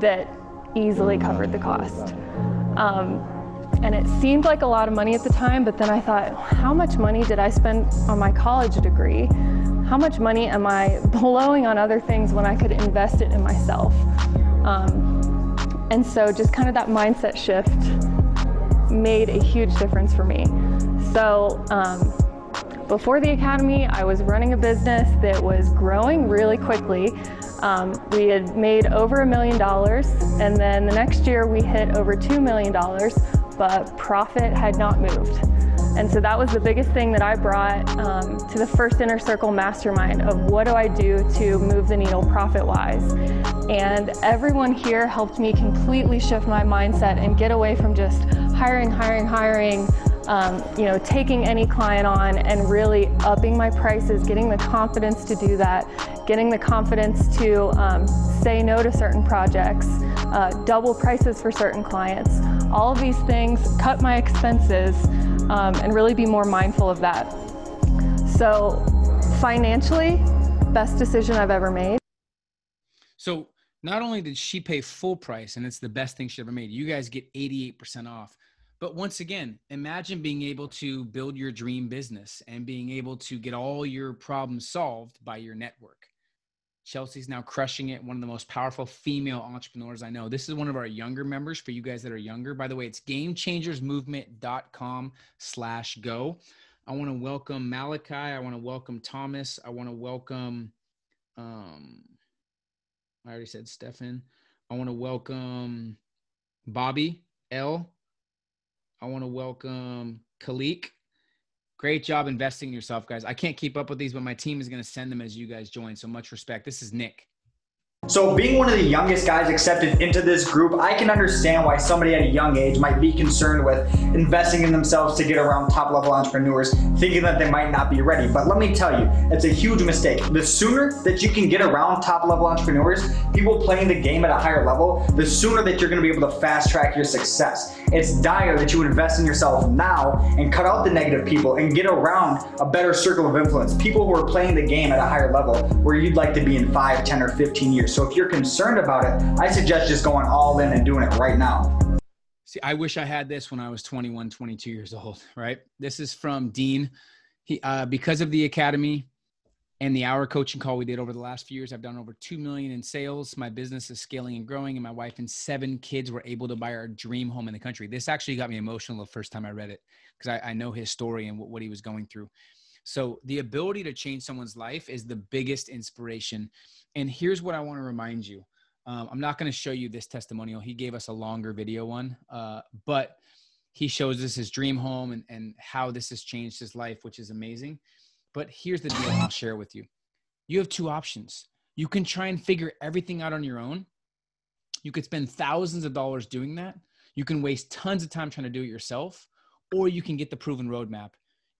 that easily covered the cost. And it seemed like a lot of money at the time, but then I thought, how much money did I spend on my college degree? How much money am I blowing on other things when I could invest it in myself? And so just kind of that mindset shift made a huge difference for me. So before the academy, I was running a business that was growing really quickly. We had made over $1 million, and then the next year we hit over $2 million, but profit had not moved. And so that was the biggest thing that I brought to the first Inner Circle Mastermind of what do I do to move the needle profit-wise. And everyone here helped me completely shift my mindset and get away from just hiring, taking any client on and really upping my prices, getting the confidence to do that, getting the confidence to say no to certain projects, double prices for certain clients. All of these things, cut my expenses, and really be more mindful of that. So financially, best decision I've ever made. So not only did she pay full price, and it's the best thing she ever made, you guys get 88% off. But once again, imagine being able to build your dream business and being able to get all your problems solved by your network. Chelsea's now crushing it. One of the most powerful female entrepreneurs I know. This is one of our younger members for you guys that are younger. By the way, it's gamechangersmovement.com/go. I want to welcome Malachi. I want to welcome Thomas. I want to welcome, I already said Stefan. I want to welcome Bobby L. I want to welcome Khalik. Great job investing in yourself, guys. I can't keep up with these, but my team is going to send them as you guys join. So much respect. This is Nick. So being one of the youngest guys accepted into this group, I can understand why somebody at a young age might be concerned with investing in themselves to get around top level entrepreneurs, thinking that they might not be ready. But let me tell you, it's a huge mistake. The sooner that you can get around top level entrepreneurs, people playing the game at a higher level, the sooner that you're gonna be able to fast track your success. It's dire that you invest in yourself now and cut out the negative people and get around a better circle of influence, people who are playing the game at a higher level where you'd like to be in 5, 10, or 15 years. So if you're concerned about it, I suggest just going all in and doing it right now. See, I wish I had this when I was 21, 22 years old, right? This is from Dean. Because of the academy and the hour coaching call we did over the last few years, I've done over 2 million in sales. My business is scaling and growing, and my wife and 7 kids were able to buy our dream home in the country. This actually got me emotional the first time I read it because I know his story and what he was going through. So the ability to change someone's life is the biggest inspiration. And here's what I want to remind you. I'm not going to show you this testimonial. He gave us a longer video one, but he shows us his dream home and how this has changed his life, which is amazing. But here's the deal I'll share with you. You have 2 options. You can try and figure everything out on your own. You could spend thousands of dollars doing that. You can waste tons of time trying to do it yourself, or you can get the proven roadmap.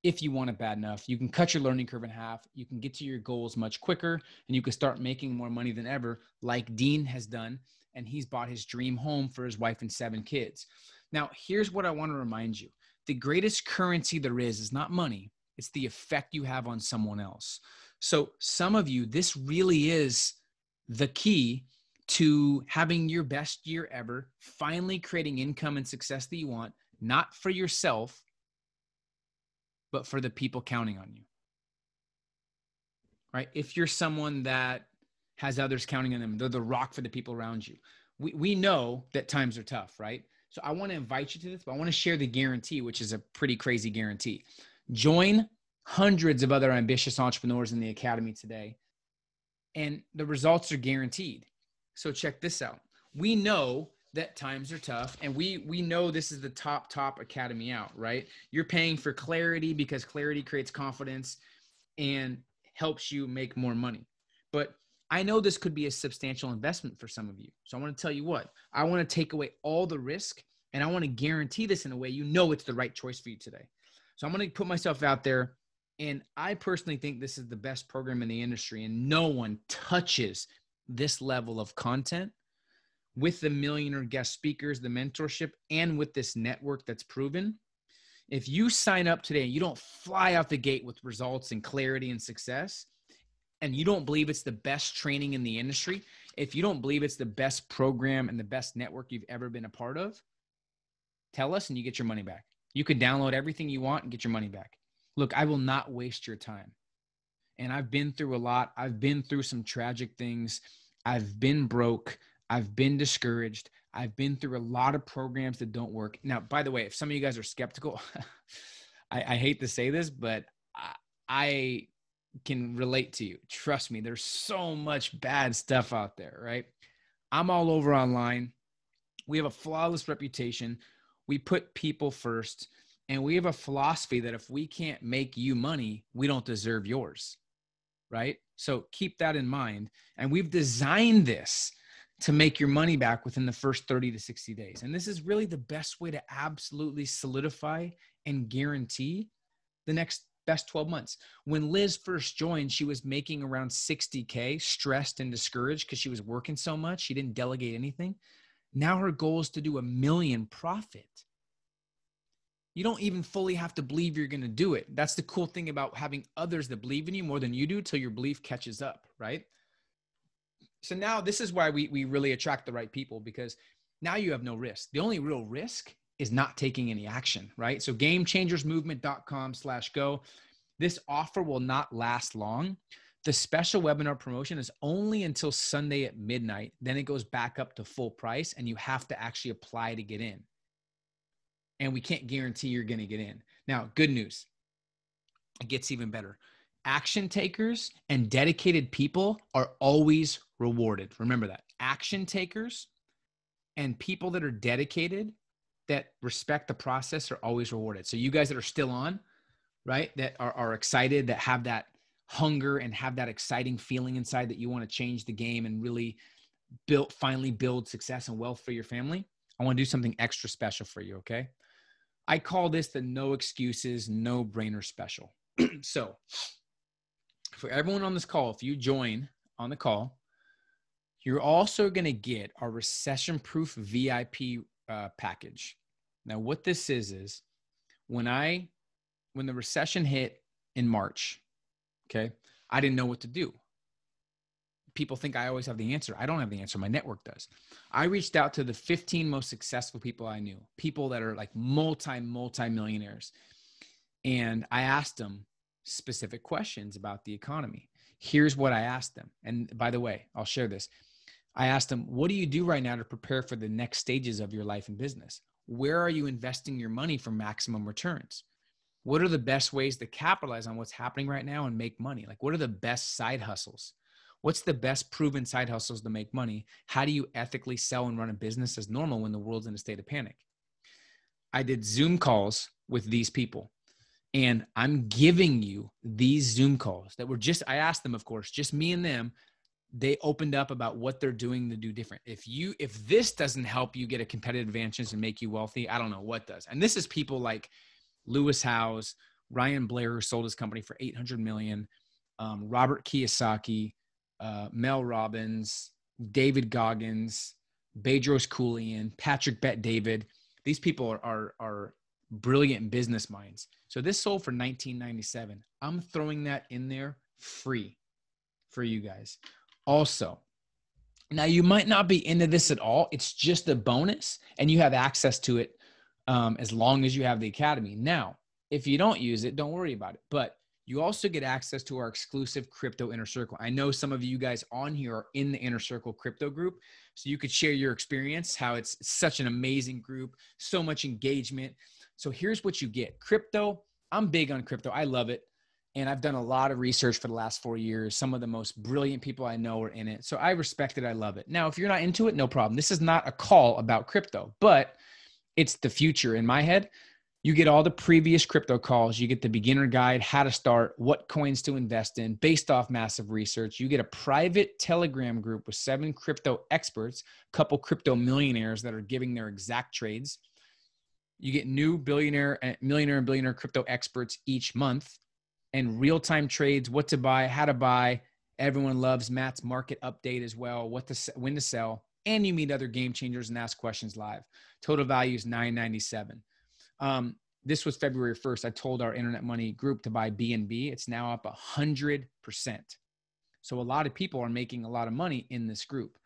If you want it bad enough, you can cut your learning curve in half. You can get to your goals much quicker, and you can start making more money than ever, like Dean has done. And he's bought his dream home for his wife and 7 kids. Now, here's what I want to remind you. The greatest currency there is not money. It's the effect you have on someone else. So some of you, this really is the key to having your best year ever, finally creating income and success that you want, not for yourself, but for the people counting on you, right? If you're someone that has others counting on them, they're the rock for the people around you. We know that times are tough, right? So I want to invite you to this, but I want to share the guarantee, which is a pretty crazy guarantee. Join hundreds of other ambitious entrepreneurs in the academy today, and the results are guaranteed. So check this out. We know that times are tough, and we know this is the top academy out, right? You're paying for clarity because clarity creates confidence and helps you make more money. But I know this could be a substantial investment for some of you. So I want to tell you what, I want to take away all the risk, and I want to guarantee this in a way you know it's the right choice for you today. So I'm going to put myself out there, and I personally think this is the best program in the industry, and no one touches this level of content with the millionaire guest speakers, the mentorship, and with this network that's proven. If you sign up today and you don't fly out the gate with results and clarity and success, and you don't believe it's the best training in the industry, if you don't believe it's the best program and the best network you've ever been a part of, tell us and you get your money back. You can download everything you want and get your money back. Look, I will not waste your time. And I've been through a lot. I've been through some tragic things. I've been broke. I've been discouraged. I've been through a lot of programs that don't work. Now, by the way, if some of you guys are skeptical, I hate to say this, but I can relate to you. Trust me, there's so much bad stuff out there, right? I'm all over online. We have a flawless reputation. We put people first, and we have a philosophy that if we can't make you money, we don't deserve yours, right? So keep that in mind. And we've designed this to make your money back within the first 30 to 60 days. And this is really the best way to absolutely solidify and guarantee the next best 12 months. When Liz first joined, she was making around 60K, stressed and discouraged because she was working so much. She didn't delegate anything. Now her goal is to do $1 million profit. You don't even fully have to believe you're going to do it. That's the cool thing about having others that believe in you more than you do till your belief catches up, right? So now this is why we really attract the right people, because now you have no risk. The only real risk is not taking any action, right? So gamechangersmovement.com/go. This offer will not last long. The special webinar promotion is only until Sunday at midnight. Then it goes back up to full price, and you have to actually apply to get in. And we can't guarantee you're going to get in. Now, good news. It gets even better. Action takers and dedicated people are always rewarded. Remember that. Action takers and people that are dedicated, that respect the process, are always rewarded. So you guys that are still on, right, that are excited, that have that hunger and have that exciting feeling inside that you want to change the game and really finally build success and wealth for your family, I want to do something extra special for you, okay? I call this the no excuses, no brainer special. So for everyone on this call, if you join on the call, you're also going to get our recession-proof VIP package. Now, what this is when the recession hit in March, okay, I didn't know what to do. People think I always have the answer. I don't have the answer. My network does. I reached out to the 15 most successful people I knew, people that are like multi-millionaires. And I asked them specific questions about the economy. Here's what I asked them. And by the way, I'll share this. I asked them, what do you do right now to prepare for the next stages of your life and business? Where are you investing your money for maximum returns? What are the best ways to capitalize on what's happening right now and make money? Like, what are the best side hustles? What's the best proven side hustles to make money? How do you ethically sell and run a business as normal when the world's in a state of panic? I did Zoom calls with these people, and I'm giving you these Zoom calls that were just, I asked them, of course, just me and them. They opened up about what they're doing to do different. If this doesn't help you get a competitive advantage and make you wealthy, I don't know what does. And this is people like Lewis Howes, Ryan Blair, who sold his company for $800 million, Robert Kiyosaki, Mel Robbins, David Goggins, Bedros Keuilian, Patrick Bet-David. These people are brilliant business minds. So this sold for $19.97. I'm throwing that in there free for you guys. Also, now you might not be into this at all. It's just a bonus, and you have access to it as long as you have the academy. Now, if you don't use it, don't worry about it. But you also get access to our exclusive crypto inner circle. I know some of you guys on here are in the inner circle crypto group, so you could share your experience, how it's such an amazing group, so much engagement. So here's what you get. Crypto, I'm big on crypto. I love it. And I've done a lot of research for the last 4 years. Some of the most brilliant people I know are in it. So I respect it. I love it. Now, if you're not into it, no problem. This is not a call about crypto, but it's the future in my head. You get all the previous crypto calls. You get the beginner guide, how to start, what coins to invest in based off massive research. You get a private Telegram group with 7 crypto experts, a couple crypto millionaires that are giving their exact trades. You get new millionaire and billionaire crypto experts each month, and real-time trades, what to buy, how to buy. Everyone loves Matt's market update as well, when to sell. And you meet other game changers and ask questions live. Total value is $9.97. This was February 1st. I told our Internet Money group to buy BNB. It's now up 100%. So a lot of people are making a lot of money in this group.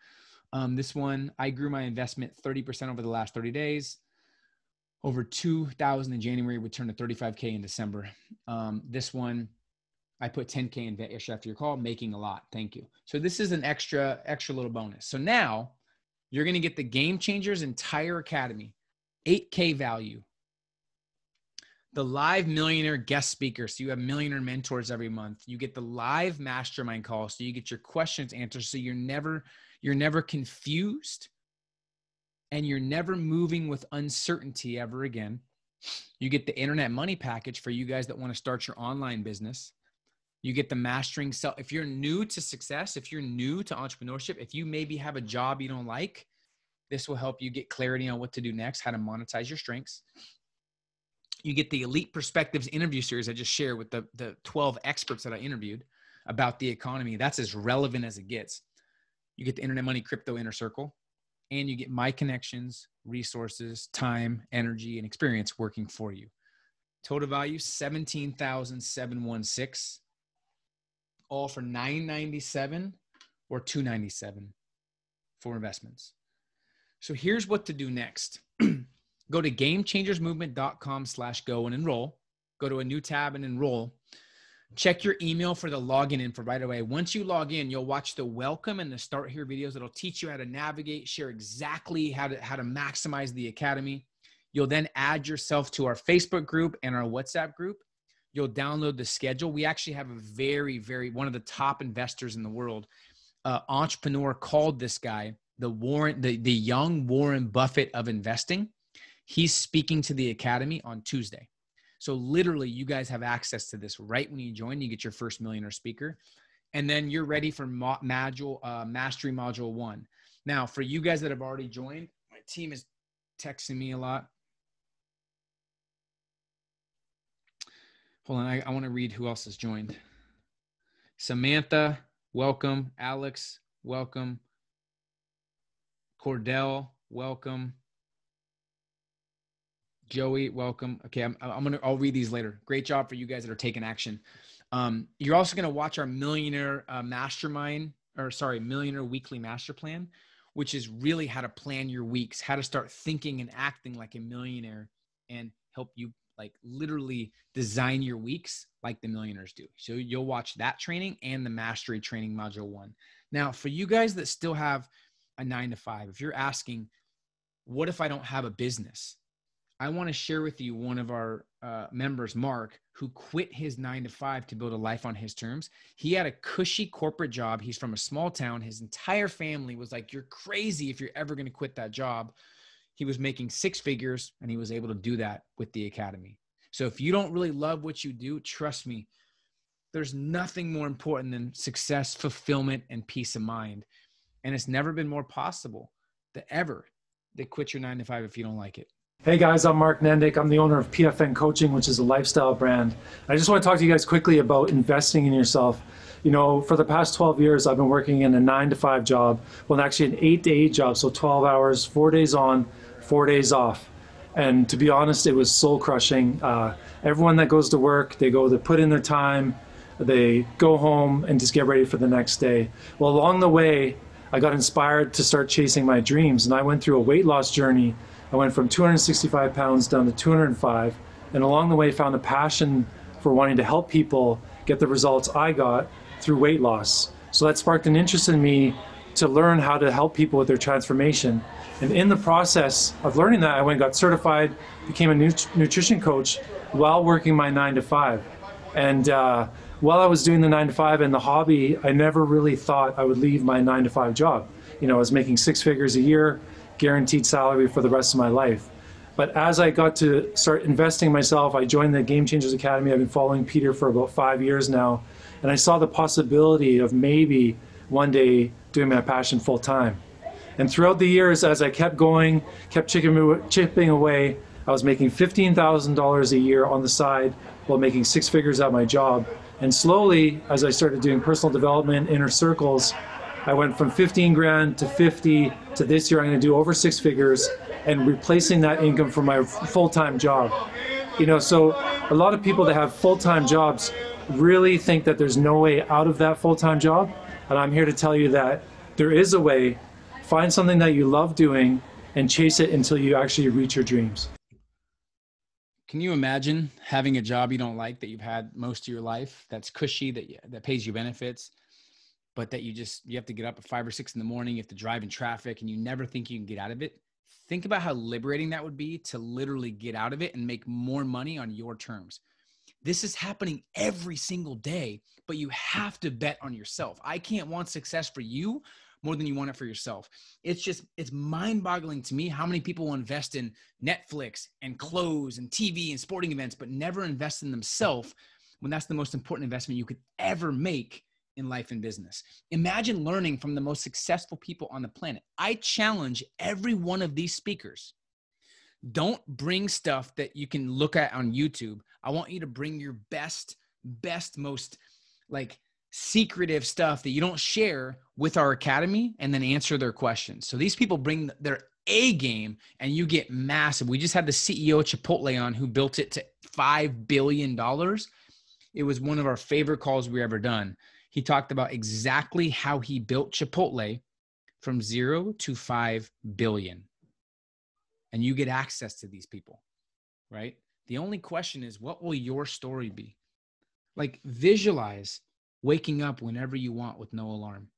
This one, I grew my investment 30% over the last 30 days. Over 2,000 in January, would turn to 35K in December. This one, I put 10K in yesterday after your call, making a lot. Thank you. So this is an extra little bonus. So now you're going to get the Game Changers entire academy, 8K value. the live millionaire guest speaker. So you have millionaire mentors every month. You get the live mastermind call. So you get your questions answered. So you're never confused and you're never moving with uncertainty ever again. You get the internet money package for you guys that want to start your online business. You get the mastering self. If you're new to success, if you're new to entrepreneurship, if you maybe have a job you don't like, this will help you get clarity on what to do next, how to monetize your strengths. You get the Elite Perspectives interview series I just shared with the 12 experts that I interviewed about the economy. That's as relevant as it gets. You get the Internet Money Crypto Inner Circle, and you get my connections, resources, time, energy, and experience working for you. Total value, $17,716, all for $997 or $297 for investments. So here's what to do next. Go to gamechangersmovement.com/go and enroll. Go to a new tab and enroll. Check your email for the login info right away. Once you log in, you'll watch the welcome and the start here videos. It'll teach you how to navigate, share exactly how to maximize the academy. You'll then add yourself to our Facebook group and our WhatsApp group. You'll download the schedule. We actually have a one of the top investors in the world, entrepreneur, called this guy the young Warren Buffett of investing. He's speaking to the academy on Tuesday. So literally you guys have access to this right when you join. You get your first millionaire speaker, and then you're ready for Mastery Module 1. Now, for you guys that have already joined, my team is texting me a lot. Hold on, I want to read who else has joined. Samantha, welcome. Alex, welcome. Cordell, welcome. Joey, welcome. Okay, I'll read these later. Great job for you guys that are taking action. You're also going to watch our millionaire millionaire weekly master plan, which is really how to plan your weeks, how to start thinking and acting like a millionaire, and help you like literally design your weeks like the millionaires do. So you'll watch that training and the mastery training module 1. Now, for you guys that still have a 9-to-5, if you're asking, what if I don't have a business? I want to share with you one of our members, Mark, who quit his 9-to-5 to build a life on his terms. He had a cushy corporate job. He's from a small town. His entire family was like, you're crazy if you're ever going to quit that job. He was making 6 figures, and he was able to do that with the academy. So if you don't really love what you do, trust me, there's nothing more important than success, fulfillment, and peace of mind. And it's never been more possible to quit your 9-to-5 if you don't like it. Hey guys, I'm Mark Nendick. I'm the owner of PFN Coaching, which is a lifestyle brand. I just want to talk to you guys quickly about investing in yourself. You know, for the past 12 years, I've been working in a 9-to-5 job. Well, actually an 8-to-8 job, so 12 hours, 4 days on, 4 days off. And to be honest, it was soul crushing. Everyone that goes to work, they put in their time, they go home and just get ready for the next day. Well, along the way, I got inspired to start chasing my dreams, and I went through a weight loss journey. I went from 265 pounds down to 205, and along the way found a passion for wanting to help people get the results I got through weight loss. So that sparked an interest in me to learn how to help people with their transformation. And in the process of learning that, I went and got certified, became a nutrition coach while working my 9-to-5. And while I was doing the 9-to-5 and the hobby, I never really thought I would leave my 9-to-5 job. You know, I was making 6 figures a year, guaranteed salary for the rest of my life. But as I got to start investing in myself, I joined the Game Changers Academy. I've been following Peter for about 5 years now, and I saw the possibility of maybe one day doing my passion full time. And throughout the years, as I kept going, kept chipping away, I was making $15,000 a year on the side while making 6 figures at my job. And slowly, as I started doing personal development, inner circles, I went from 15 grand to 50 to this year I'm going to do over 6 figures and replacing that income for my full-time job. You know, so a lot of people that have full-time jobs really think that there's no way out of that full-time job. And I'm here to tell you that there is a way. Find something that you love doing and chase it until you actually reach your dreams. Can you imagine having a job you don't like that you've had most of your life, that's cushy, that pays you benefits, but that you have to get up at 5 or 6 in the morning, you have to drive in traffic, and you never think you can get out of it? Think about how liberating that would be to literally get out of it and make more money on your terms. This is happening every single day, but you have to bet on yourself. I can't want success for you more than you want it for yourself. It's mind-boggling to me how many people will invest in Netflix and clothes and TV and sporting events, but never invest in themselves when that's the most important investment you could ever make in life and business. Imagine learning from the most successful people on the planet. I challenge every one of these speakers. Don't bring stuff that you can look at on YouTube. I want you to bring your best, most like secretive stuff that you don't share with our academy and then answer their questions. So these people bring their A game and you get massive. We just had the CEO of Chipotle on who built it to $5 billion. It was one of our favorite calls we ever done. He talked about exactly how he built Chipotle from 0 to 5 billion. And you get access to these people, right? The only question is, what will your story be? Like, visualize waking up whenever you want with no alarm.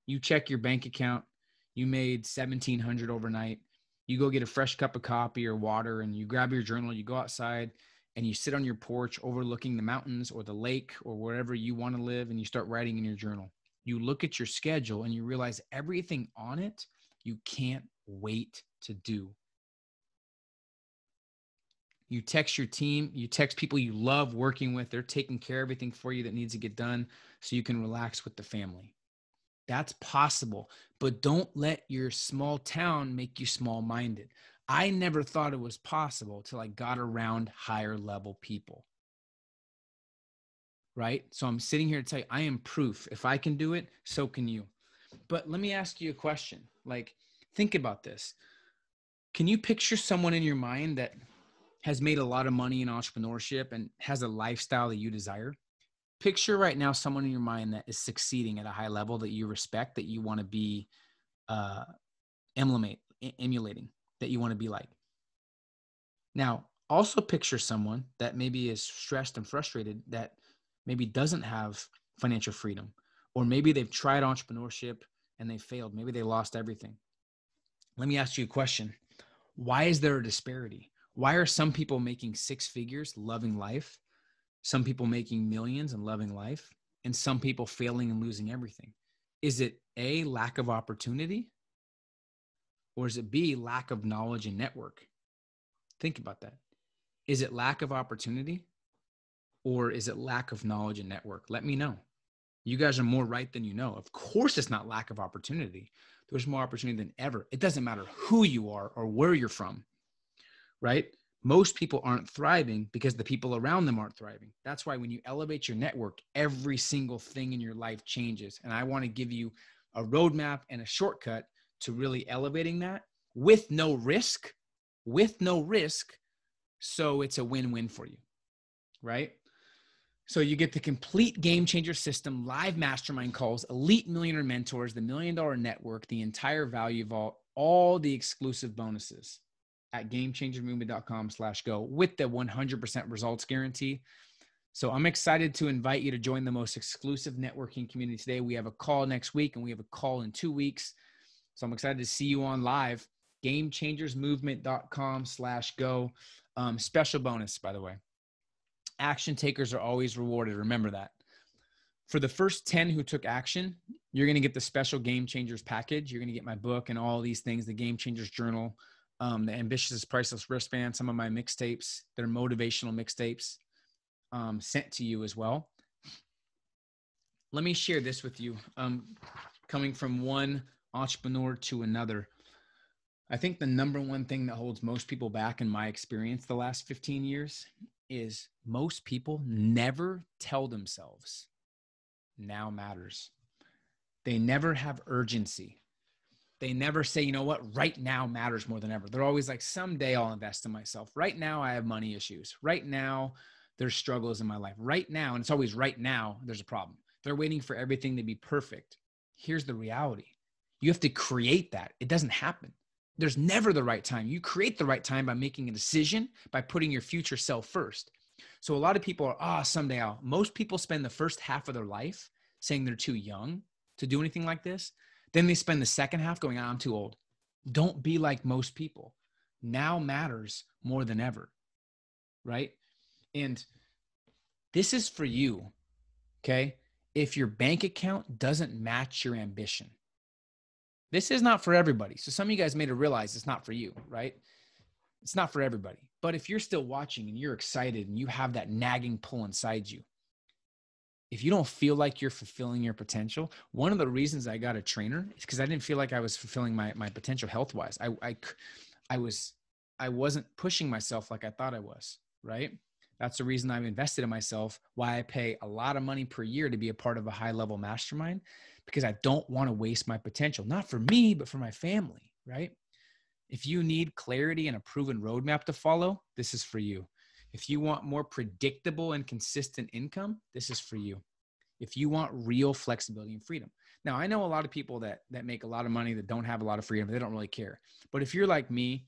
You check your bank account. You made $1,700 overnight. You go get a fresh cup of coffee or water and you grab your journal. You go outside and you sit on your porch overlooking the mountains or the lake or wherever you want to live and you start writing in your journal. You look at your schedule and you realize everything on it you can't wait to do. You text your team, you text people you love working with. They're taking care of everything for you that needs to get done so you can relax with the family. That's possible, but don't let your small town make you small-minded. I never thought it was possible till I got around higher level people, right? So I'm sitting here to tell you, I am proof. If I can do it, so can you. But let me ask you a question. Like, think about this. Can you picture someone in your mind that has made a lot of money in entrepreneurship and has a lifestyle that you desire? Picture right now someone in your mind that is succeeding at a high level that you respect, that you want to be emulating, that you want to be like. Now, also picture someone that maybe is stressed and frustrated, that maybe doesn't have financial freedom, or maybe they've tried entrepreneurship and they failed. Maybe they lost everything. Let me ask you a question. Why is there a disparity? Why are some people making 6 figures, loving life, some people making millions and loving life, and some people failing and losing everything? Is it A, lack of opportunity? Or is it B, lack of knowledge and network? Think about that. Is it lack of opportunity? Or is it lack of knowledge and network? Let me know. You guys are more right than you know. Of course it's not lack of opportunity. There's more opportunity than ever. It doesn't matter who you are or where you're from, right? Most people aren't thriving because the people around them aren't thriving. That's why when you elevate your network, every single thing in your life changes. And I want to give you a roadmap and a shortcut to really elevating that with no risk, so it's a win-win for you, right? So you get the complete game changer system, live mastermind calls, elite millionaire mentors, the $1 Million Network, the entire value vault, all the exclusive bonuses at gamechangermovement.com/go with the 100% results guarantee. So I'm excited to invite you to join the most exclusive networking community today. We have a call next week and we have a call in 2 weeks. So I'm excited to see you on live, gamechangersmovement.com/go. Special bonus, by the way. Action takers are always rewarded. Remember that. For the first 10 who took action, you're going to get the special Game Changers package. You're going to get my book and all these things, the Game Changers Journal, the Ambitious Priceless Wristband, some of my mixtapes that are motivational mixtapes sent to you as well. Let me share this with you. Coming from one entrepreneur to another, I think the number one thing that holds most people back in my experience the last 15 years is most people never tell themselves now matters. They never have urgency. They never say, you know what, right now matters more than ever. They're always like, someday I'll invest in myself. Right now I have money issues. Right now there's struggles in my life. Right now, and it's always right now, there's a problem. They're waiting for everything to be perfect. Here's the reality. You have to create that. It doesn't happen. There's never the right time. You create the right time by making a decision, by putting your future self first. So a lot of people are, someday I'll. Most people spend the first half of their life saying they're too young to do anything like this. Then they spend the second half going, I'm too old. Don't be like most people. Now matters more than ever, right? And this is for you, okay? If your bank account doesn't match your ambition, this is not for everybody. So some of you guys may have realized it's not for you, right? It's not for everybody. But if you're still watching and you're excited and you have that nagging pull inside you, if you don't feel like you're fulfilling your potential, one of the reasons I got a trainer is because I didn't feel like I was fulfilling my potential health-wise. I wasn't pushing myself like I thought I was, right? That's the reason I've invested in myself, why I pay a lot of money per year to be a part of a high-level mastermind, because I don't want to waste my potential, not for me, but for my family, right? If you need clarity and a proven roadmap to follow, this is for you. If you want more predictable and consistent income, this is for you. If you want real flexibility and freedom. Now, I know a lot of people that make a lot of money that don't have a lot of freedom. They don't really care. But if you're like me,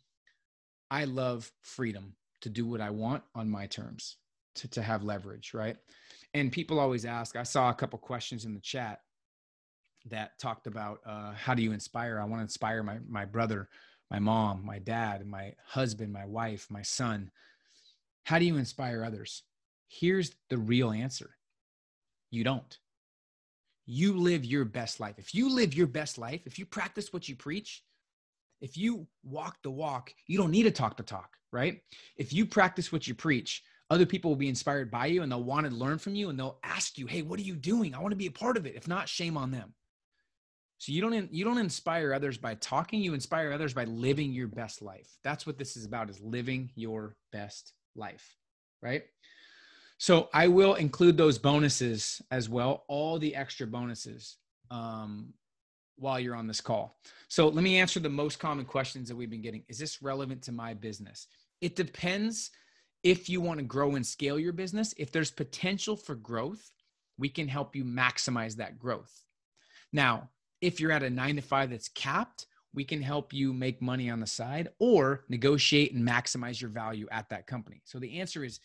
I love freedom to do what I want on my terms, to have leverage, right? And people always ask, I saw a couple questions in the chat that talked about how do you inspire? I want to inspire my brother, my mom, my dad, my husband, my wife, my son. How do you inspire others? Here's the real answer. You don't. You live your best life. If you live your best life, if you practice what you preach, if you walk the walk, you don't need to talk the talk, right? If you practice what you preach, other people will be inspired by you and they'll want to learn from you and they'll ask you, hey, what are you doing? I want to be a part of it. If not, shame on them. So you don't inspire others by talking. You inspire others by living your best life. That's what this is about, is living your best life, right? So I will include those bonuses as well, all the extra bonuses while you're on this call. So let me answer the most common questions that we've been getting. Is this relevant to my business? It depends if you want to grow and scale your business. If there's potential for growth, we can help you maximize that growth. Now, if you're at a 9-to-5 that's capped, we can help you make money on the side or negotiate and maximize your value at that company. So the answer is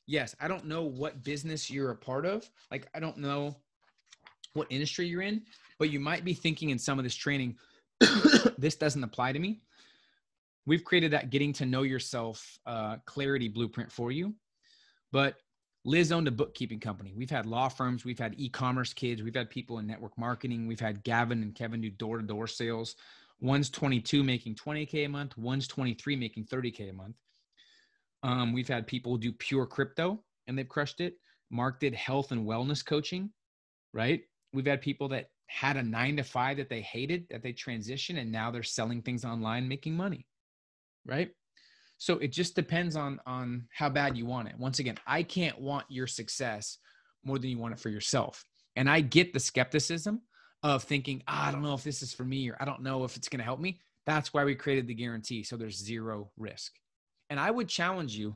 yes. I don't know what business you're a part of. Like, I don't know what industry you're in, but you might be thinking in some of this training, this doesn't apply to me. We've created that getting to know yourself clarity blueprint for you. But Liz owned a bookkeeping company. We've had law firms. We've had e-commerce kids. We've had people in network marketing. We've had Gavin and Kevin do door-to-door sales. One's 22 making $20K a month. One's 23 making $30K a month. We've had people do pure crypto and they've crushed it. Mark did health and wellness coaching, right? We've had people that had a 9-to-5 that they hated, that they transitioned, and now they're selling things online, making money, right? So it just depends on how bad you want it. Once again, I can't want your success more than you want it for yourself. And I get the skepticism of thinking, I don't know if this is for me, or I don't know if it's going to help me. That's why we created the guarantee. So there's zero risk. And I would challenge you,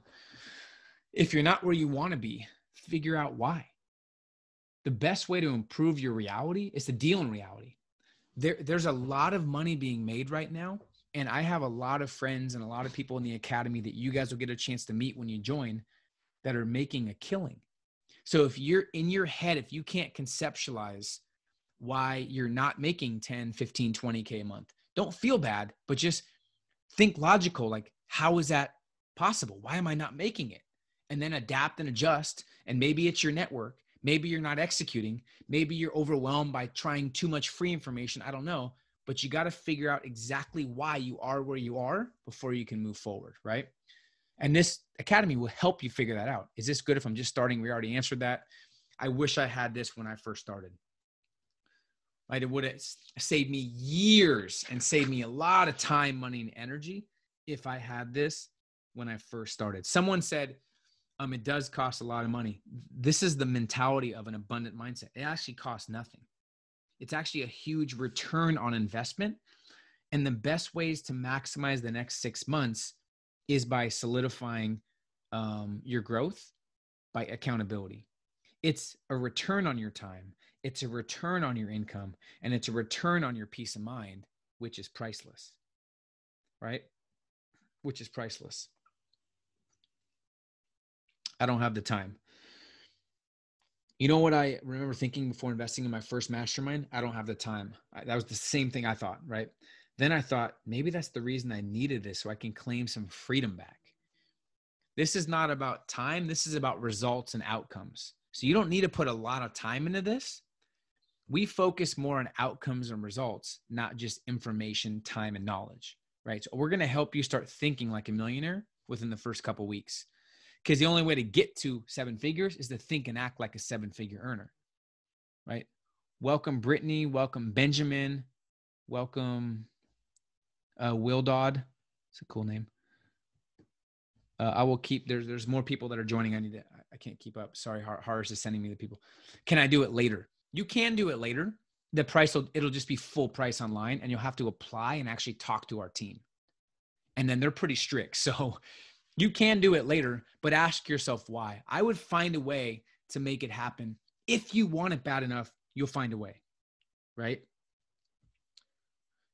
if you're not where you want to be, figure out why. The best way to improve your reality is to deal in reality. There's a lot of money being made right now. And I have a lot of friends and a lot of people in the academy that you guys will get a chance to meet when you join that are making a killing. So if you're in your head, if you can't conceptualize why you're not making 10, 15, 20K a month, don't feel bad, but just think logical. Like, how is that possible? Why am I not making it? And then adapt and adjust. And maybe it's your network. Maybe you're not executing. Maybe you're overwhelmed by trying too much free information. I don't know. But you got to figure out exactly why you are where you are before you can move forward, right? And this academy will help you figure that out. Is this good if I'm just starting? We already answered that. I wish I had this when I first started. Right? It would have saved me years and saved me a lot of time, money, and energy if I had this when I first started. Someone said, it does cost a lot of money. This is the mentality of an abundant mindset. It actually costs nothing. It's actually a huge return on investment. And the best ways to maximize the next 6 months is by solidifying your growth by accountability. It's a return on your time. It's a return on your income. And it's a return on your peace of mind, which is priceless, right? Which is priceless. I don't have the time. You know what I remember thinking before investing in my first mastermind? I don't have the time. That was the same thing I thought, right? Then I thought, maybe that's the reason I needed this, so I can claim some freedom back. This is not about time. This is about results and outcomes. So you don't need to put a lot of time into this. We focus more on outcomes and results, not just information, time, and knowledge, right? So we're going to help you start thinking like a millionaire within the first couple of weeks. Because the only way to get to 7 figures is to think and act like a 7-figure earner, right? Welcome, Brittany. Welcome, Benjamin. Welcome, Will Dodd. It's a cool name. I will keep, there's more people that are joining. I can't keep up. Sorry, Harris is sending me the people. Can I do it later? You can do it later. The price, it'll just be full price online, and you'll have to apply and actually talk to our team. And then they're pretty strict. So you can do it later, but ask yourself why. I would find a way to make it happen. If you want it bad enough, you'll find a way, right?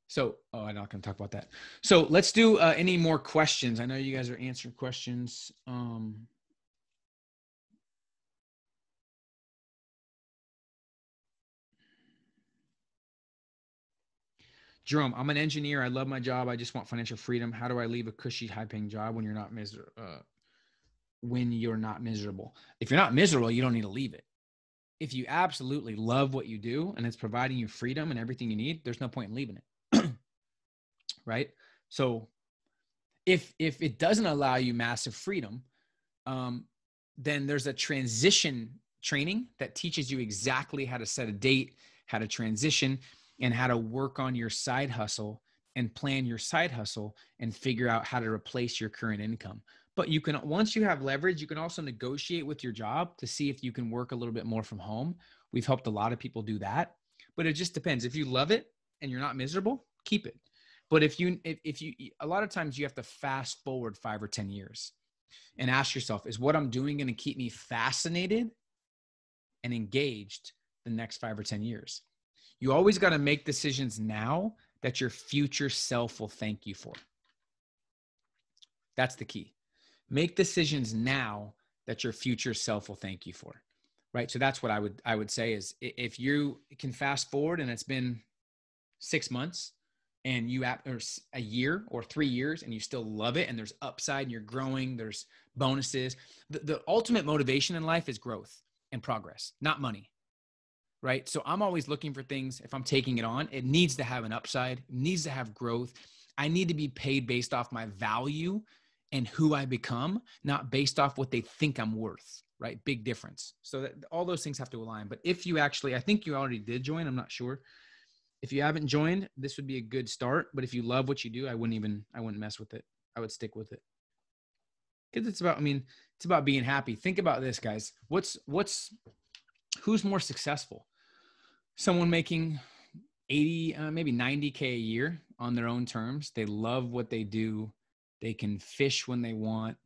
So, I'm not going to talk about that. So let's do any more questions. I know you guys are answering questions. Jerome, I'm an engineer. I love my job. I just want financial freedom. How do I leave a cushy, high-paying job when you're not miserable? If you're not miserable, you don't need to leave it. If you absolutely love what you do and it's providing you freedom and everything you need, there's no point in leaving it. Right? So if it doesn't allow you massive freedom, then there's a transition training that teaches you exactly how to set a date, how to transition, and how to work on your side hustle and plan your side hustle and figure out how to replace your current income. But you can, once you have leverage, you can also negotiate with your job to see if you can work a little bit more from home. We've helped a lot of people do that, but it just depends. If you love it and you're not miserable, keep it. But if you, a lot of times you have to fast forward 5 or 10 years and ask yourself, is what I'm doing going to keep me fascinated and engaged the next 5 or 10 years? You always got to make decisions now that your future self will thank you for. That's the key. Make decisions now that your future self will thank you for, right? So that's what I would say is, if you can fast forward and it's been 6 months and or a year or 3 years and you still love it and there's upside and you're growing, there's bonuses. The ultimate motivation in life is growth and progress, not money, right? So I'm always looking for things. If I'm taking it on, it needs to have an upside, it needs to have growth. I need to be paid based off my value and who I become, not based off what they think I'm worth, right? Big difference. So that all those things have to align. But if you actually, I think you already did join, I'm not sure. If you haven't joined, this would be a good start. But if you love what you do, I wouldn't mess with it. I would stick with it. Because it's about being happy. Think about this, guys. Who's more successful? Someone making 80, maybe 90K a year on their own terms. They love what they do. They can fish when they want.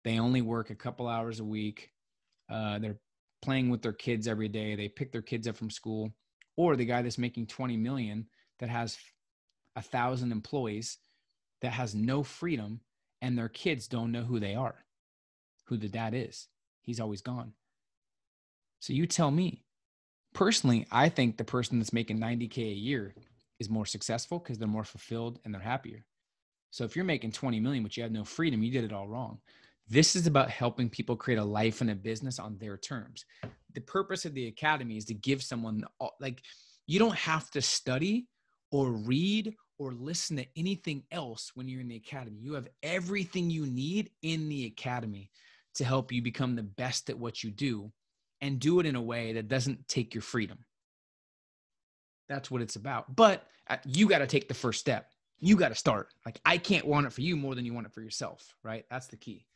They only work a couple hours a week. They're playing with their kids every day. They pick their kids up from school. Or the guy that's making 20 million that has 1,000 employees, that has no freedom, and their kids don't know who they are, who the dad is. He's always gone. So you tell me. Personally, I think the person that's making 90K a year is more successful because they're more fulfilled and they're happier. So if you're making 20 million, but you have no freedom, you did it all wrong. This is about helping people create a life and a business on their terms. The purpose of the academy is to give someone, like, you don't have to study or read or listen to anything else when you're in the academy. You have everything you need in the academy to help you become the best at what you do, and do it in a way that doesn't take your freedom. That's what it's about. But you got to take the first step. You got to start. Like, I can't want it for you more than you want it for yourself, right? That's the key.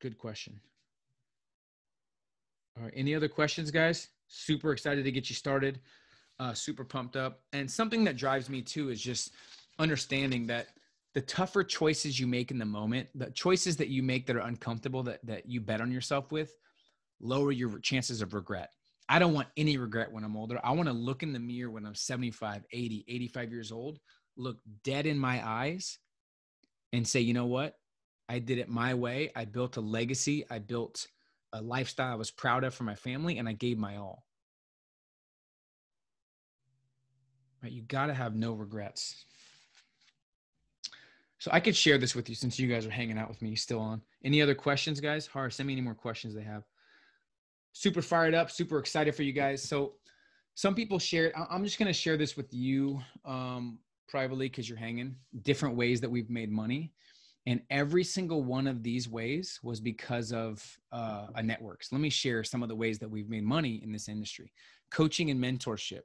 Good question. All right. Any other questions, guys? Super excited to get you started. Super pumped up. And something that drives me too is just understanding that the tougher choices you make in the moment, the choices that you make that are uncomfortable, that you bet on yourself with, lower your chances of regret. I don't want any regret when I'm older. I want to look in the mirror when I'm 75, 80, 85 years old, look dead in my eyes and say, you know what? I did it my way. I built a legacy. I built a lifestyle I was proud of for my family, and I gave my all. right? You got to have no regrets. So I could share this with you since you guys are hanging out with me still on. Any other questions, guys? Send me any more questions they have. Super fired up, super excited for you guys. So some people shared, I'm just going to share this with you privately because you're hanging, different ways that we've made money. And every single one of these ways was because of a network. So let me share some of the ways that we've made money in this industry. Coaching and mentorship.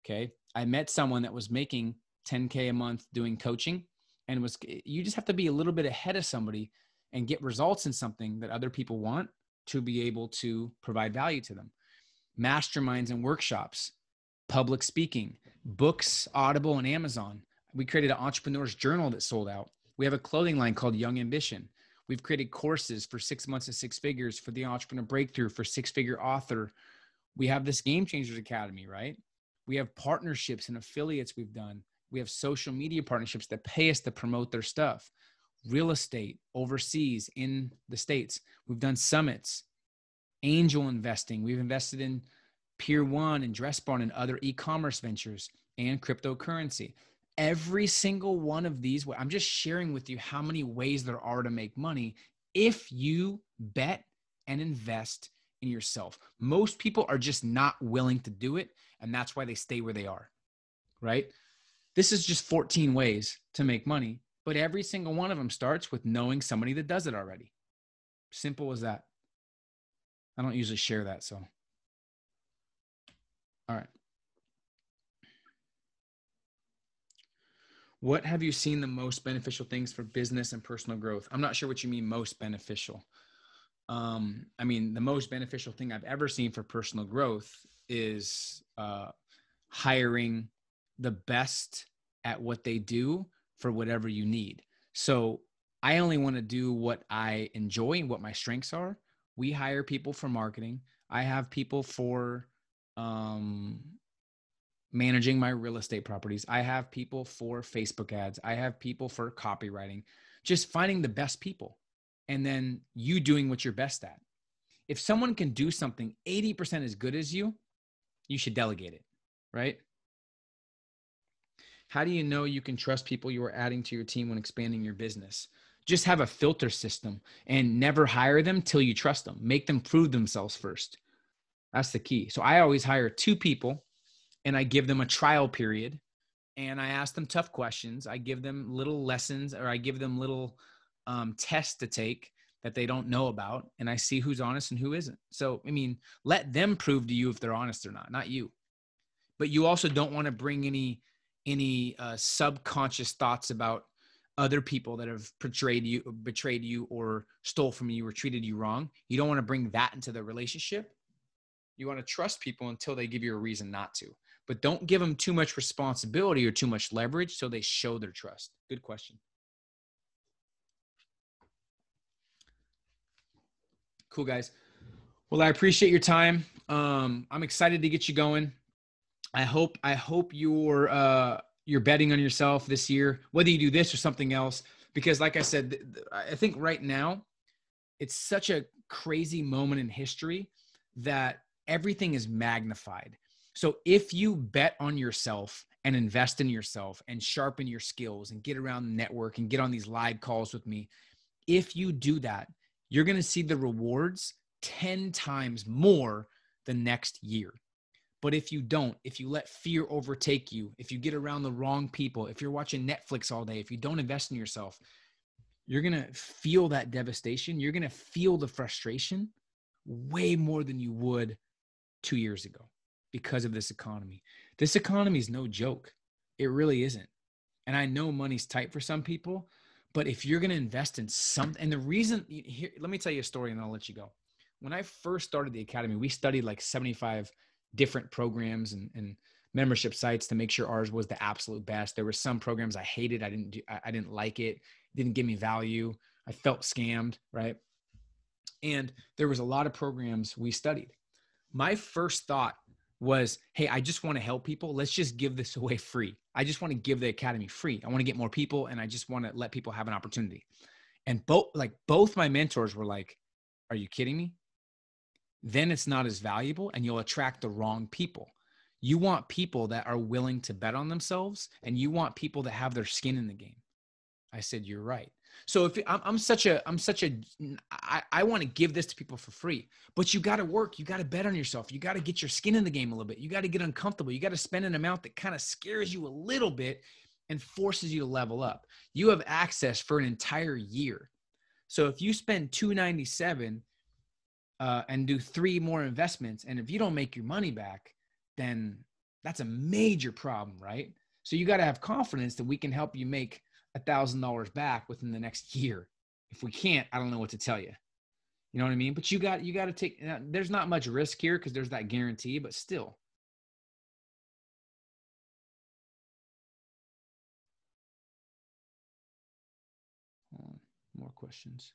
Okay. I met someone that was making $10K a month doing coaching, and you just have to be a little bit ahead of somebody and get results in something that other people want to be able to provide value to them. Masterminds and workshops, public speaking, books, Audible, and Amazon. We created an entrepreneur's journal that sold out. We have a clothing line called Young Ambition. We've created courses for 6 months of 6 figures for the entrepreneur breakthrough for 6-figure author. We have this Game Changers Academy, right? We have partnerships and affiliates we've done. We have social media partnerships that pay us to promote their stuff. Real estate overseas in the States. We've done summits, angel investing. We've invested in Pier 1 and Dress Barn and other e-commerce ventures and cryptocurrency. Every single one of these, I'm just sharing with you how many ways there are to make money if you bet and invest in yourself. Most people are just not willing to do it, and that's why they stay where they are, right? This is just 14 ways to make money, but every single one of them starts with knowing somebody that does it already. Simple as that. I don't usually share that, so. All right. What have you seen the most beneficial things for business and personal growth? I'm not sure what you mean most beneficial. I mean, the most beneficial thing I've ever seen for personal growth is hiring the best at what they do for whatever you need. So I only want to do what I enjoy and what my strengths are. We hire people for marketing. I have people for managing my real estate properties. I have people for Facebook ads. I have people for copywriting, just finding the best people and then you doing what you're best at. If someone can do something 80% as good as you should delegate it, right? How do you know you can trust people you are adding to your team when expanding your business? Just have a filter system and never hire them till you trust them. Make them prove themselves first. That's the key. So I always hire 2 people and I give them a trial period and I ask them tough questions. I give them little lessons or I give them little tests to take that they don't know about. And I see who's honest and who isn't. So, I mean, let them prove to you if they're honest or not you. But you also don't want to bring any subconscious thoughts about other people that have betrayed you or stole from you or treated you wrong. You don't want to bring that into the relationship. You want to trust people until they give you a reason not to, but don't give them too much responsibility or too much leverage so they show their trust. Good question. Cool, guys. Well, I appreciate your time. I'm excited to get you going. I hope you're betting on yourself this year, whether you do this or something else, because like I said, I think right now it's such a crazy moment in history that everything is magnified. So if you bet on yourself and invest in yourself and sharpen your skills and get around the network and get on these live calls with me, if you do that, you're going to see the rewards 10 times more the next year. But if you don't, if you let fear overtake you, if you get around the wrong people, if you're watching Netflix all day, if you don't invest in yourself, you're going to feel that devastation. You're going to feel the frustration way more than you would 2 years ago because of this economy. This economy is no joke. It really isn't. And I know money's tight for some people, but if you're going to invest in something, and the reason here, let me tell you a story and I'll let you go. When I first started the academy, we studied like 75 different programs and membership sites to make sure ours was the absolute best. There were some programs I hated. I didn't like it. It didn't give me value. I felt scammed, right? And there was a lot of programs we studied. My first thought was, hey, I just want to help people. Let's just give this away free. I just want to give the academy free. I want to get more people and I just want to let people have an opportunity. And both my mentors were like, are you kidding me? Then it's not as valuable and you'll attract the wrong people. You want people that are willing to bet on themselves, and you want people that have their skin in the game. I said, you're right. So if I want to give this to people for free, but you got to work, you got to bet on yourself. You got to get your skin in the game a little bit. You got to get uncomfortable. You got to spend an amount that kind of scares you a little bit and forces you to level up. You have access for an entire year. So if you spend $297 and do 3 more investments, and if you don't make your money back, then that's a major problem, right? So you got to have confidence that we can help you make $1,000 back within the next year. If we can't, I don't know what to tell you. You know what I mean? But you got to take, there's not much risk here because there's that guarantee, but still. More questions.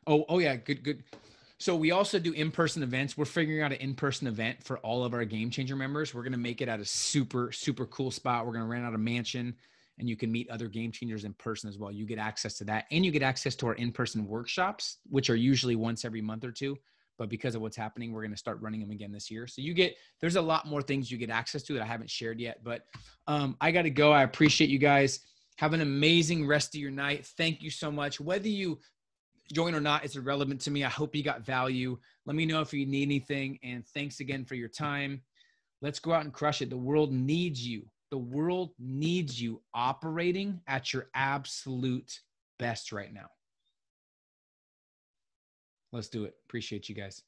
Oh yeah, good. So we also do in-person events. We're figuring out an in-person event for all of our Game Changer members. We're going to make it at a super, super cool spot. We're going to rent out a mansion, and you can meet other Game Changers in person as well. You get access to that, and you get access to our in-person workshops, which are usually once every month or two. But because of what's happening, we're going to start running them again this year. So there's a lot more things you get access to that I haven't shared yet. But I got to go. I appreciate you guys. Have an amazing rest of your night. Thank you so much. Whether you join or not, it's irrelevant to me. I hope you got value. Let me know if you need anything. And thanks again for your time. Let's go out and crush it. The world needs you. The world needs you operating at your absolute best right now. Let's do it. Appreciate you guys.